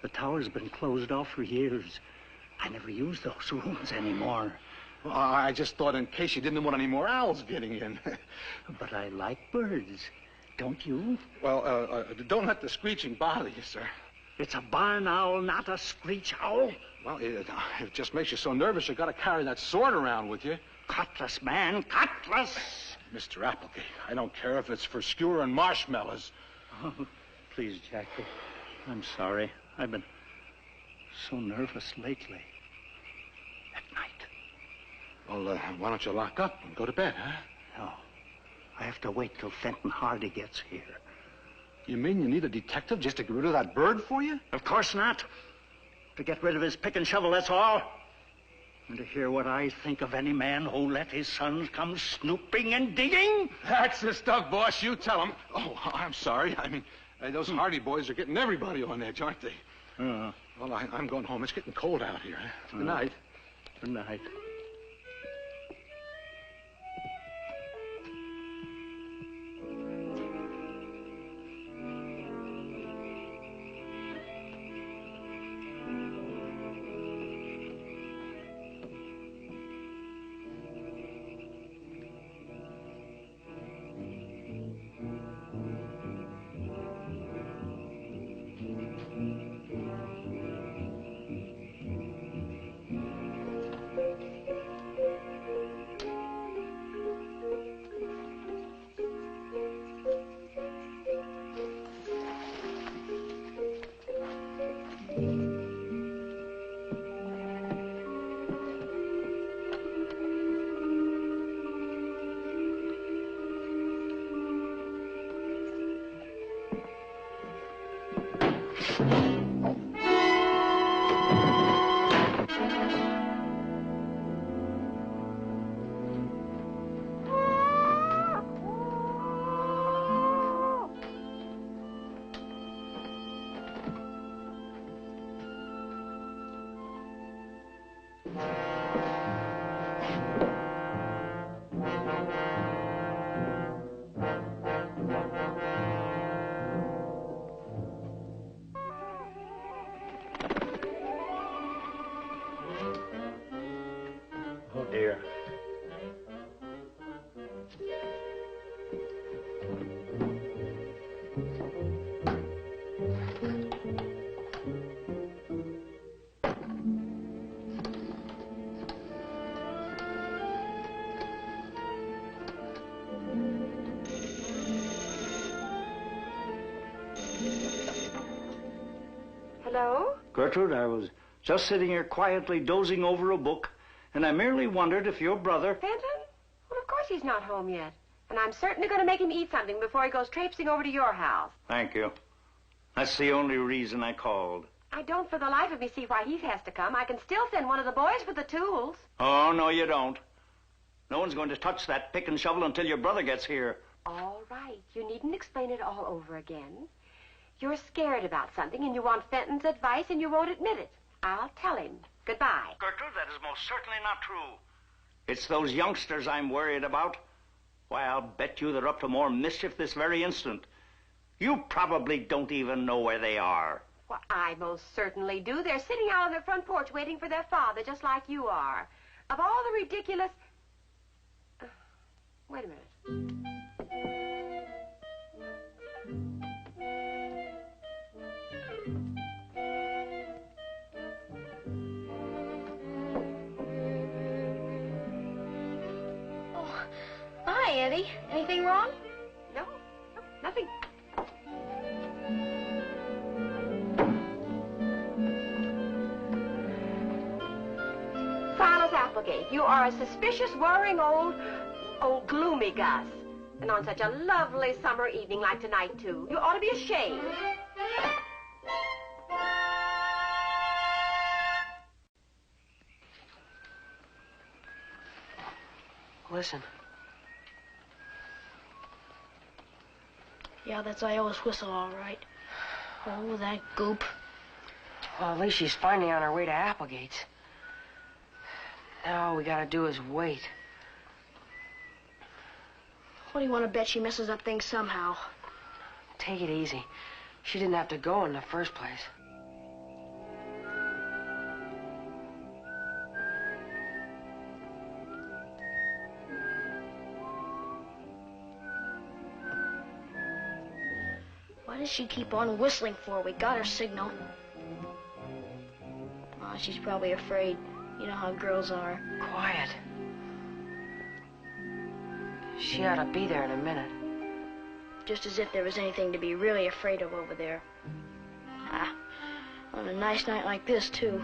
The tower's been closed off for years. I never use those rooms anymore. Well, I just thought in case you didn't want any more owls getting in. But I like birds. Don't you? Well, don't let the screeching bother you, sir. It's a barn owl, not a screech owl. Well, it just makes you so nervous you got to carry that sword around with you. Cutlass, man, cutlass! Mr. Applegate, I don't care if it's for skewer and marshmallows. Oh, please, Jackie. I'm sorry. I've been so nervous lately. At night. Well, why don't you lock up and go to bed, huh? No. I have to wait till Fenton Hardy gets here. You mean you need a detective just to get rid of that bird for you? Of course not. To get rid of his pick and shovel, that's all. And to hear what I think of any man who let his sons come snooping and digging? That's the stuff, boss. You tell him. Oh, I'm sorry. I mean, those Hardy boys are getting everybody on edge, aren't they? Well, I'm going home. It's getting cold out here. Good night. Good night. Oh, dear. Hello? Gertrude, I was just sitting here quietly dozing over a book, and I merely wondered if your brother... Fenton? Well, of course he's not home yet. And I'm certainly going to make him eat something before he goes traipsing over to your house. Thank you. That's the only reason I called. I don't for the life of me see why he has to come. I can still send one of the boys with the tools. Oh, no, you don't. No one's going to touch that pick and shovel until your brother gets here. All right. You needn't explain it all over again. You're scared about something, and you want Fenton's advice, and you won't admit it. I'll tell him. Goodbye. Gertrude, that is most certainly not true. It's those youngsters I'm worried about. Why, I'll bet you they're up to more mischief this very instant. You probably don't even know where they are. Well, I most certainly do. They're sitting out on their front porch waiting for their father, just like you are. Of all the ridiculous... wait a minute. Hi, Eddie. Anything wrong? No, nothing. Silas Applegate, you are a suspicious, worrying old gloomy Gus. And on such a lovely summer evening like tonight, too. You ought to be ashamed. Listen. Yeah, that's Iola's whistle, all right. Oh, that goop. Well, at least she's finally on her way to Applegate's. Now all we gotta do is wait. What do you want to bet she messes up things somehow? Take it easy. She didn't have to go in the first place. Why does she keep on whistling for? We got her signal. Oh, she's probably afraid. You know how girls are. Quiet. She ought to be there in a minute. Just as if there was anything to be really afraid of over there. Ah, on a nice night like this, too.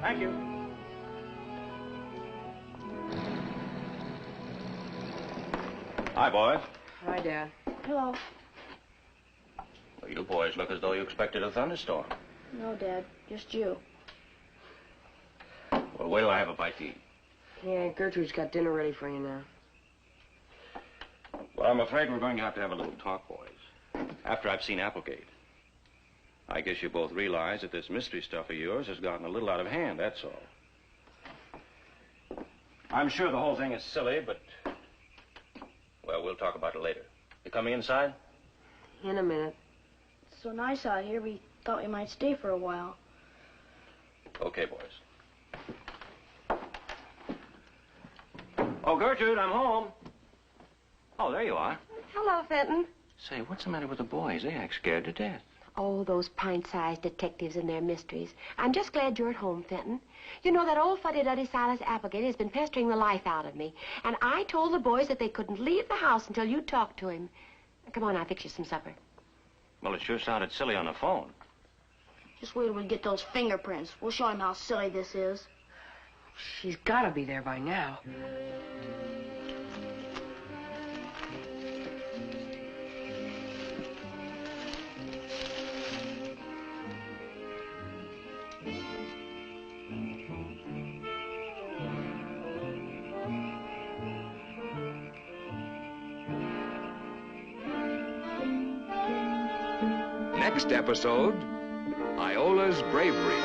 Thank you. Hi, boys. Hi, Dad. Hello. Well, you boys look as though you expected a thunderstorm. No, Dad. Just you. Well, wait till I have a bite to eat. Yeah, Gertrude's got dinner ready for you now. Well, I'm afraid we're going to have a little talk, boys. After I've seen Applegate. I guess you both realize that this mystery stuff of yours has gotten a little out of hand, that's all. I'm sure the whole thing is silly, but... Well, we'll talk about it later. You coming inside? In a minute. It's so nice out here, we thought we might stay for a while. Okay, boys. Oh, Gertrude, I'm home. Oh, there you are. Hello, Fenton. Say, what's the matter with the boys? They act scared to death. Oh, those pint-sized detectives and their mysteries. I'm just glad you're at home, Fenton. You know, that old fuddy-duddy Silas Applegate has been pestering the life out of me. And I told the boys that they couldn't leave the house until you talked to him. Come on, I'll fix you some supper. Well, it sure sounded silly on the phone. Just wait till we get those fingerprints. We'll show him how silly this is. She's got to be there by now. Next episode, Iola's bravery.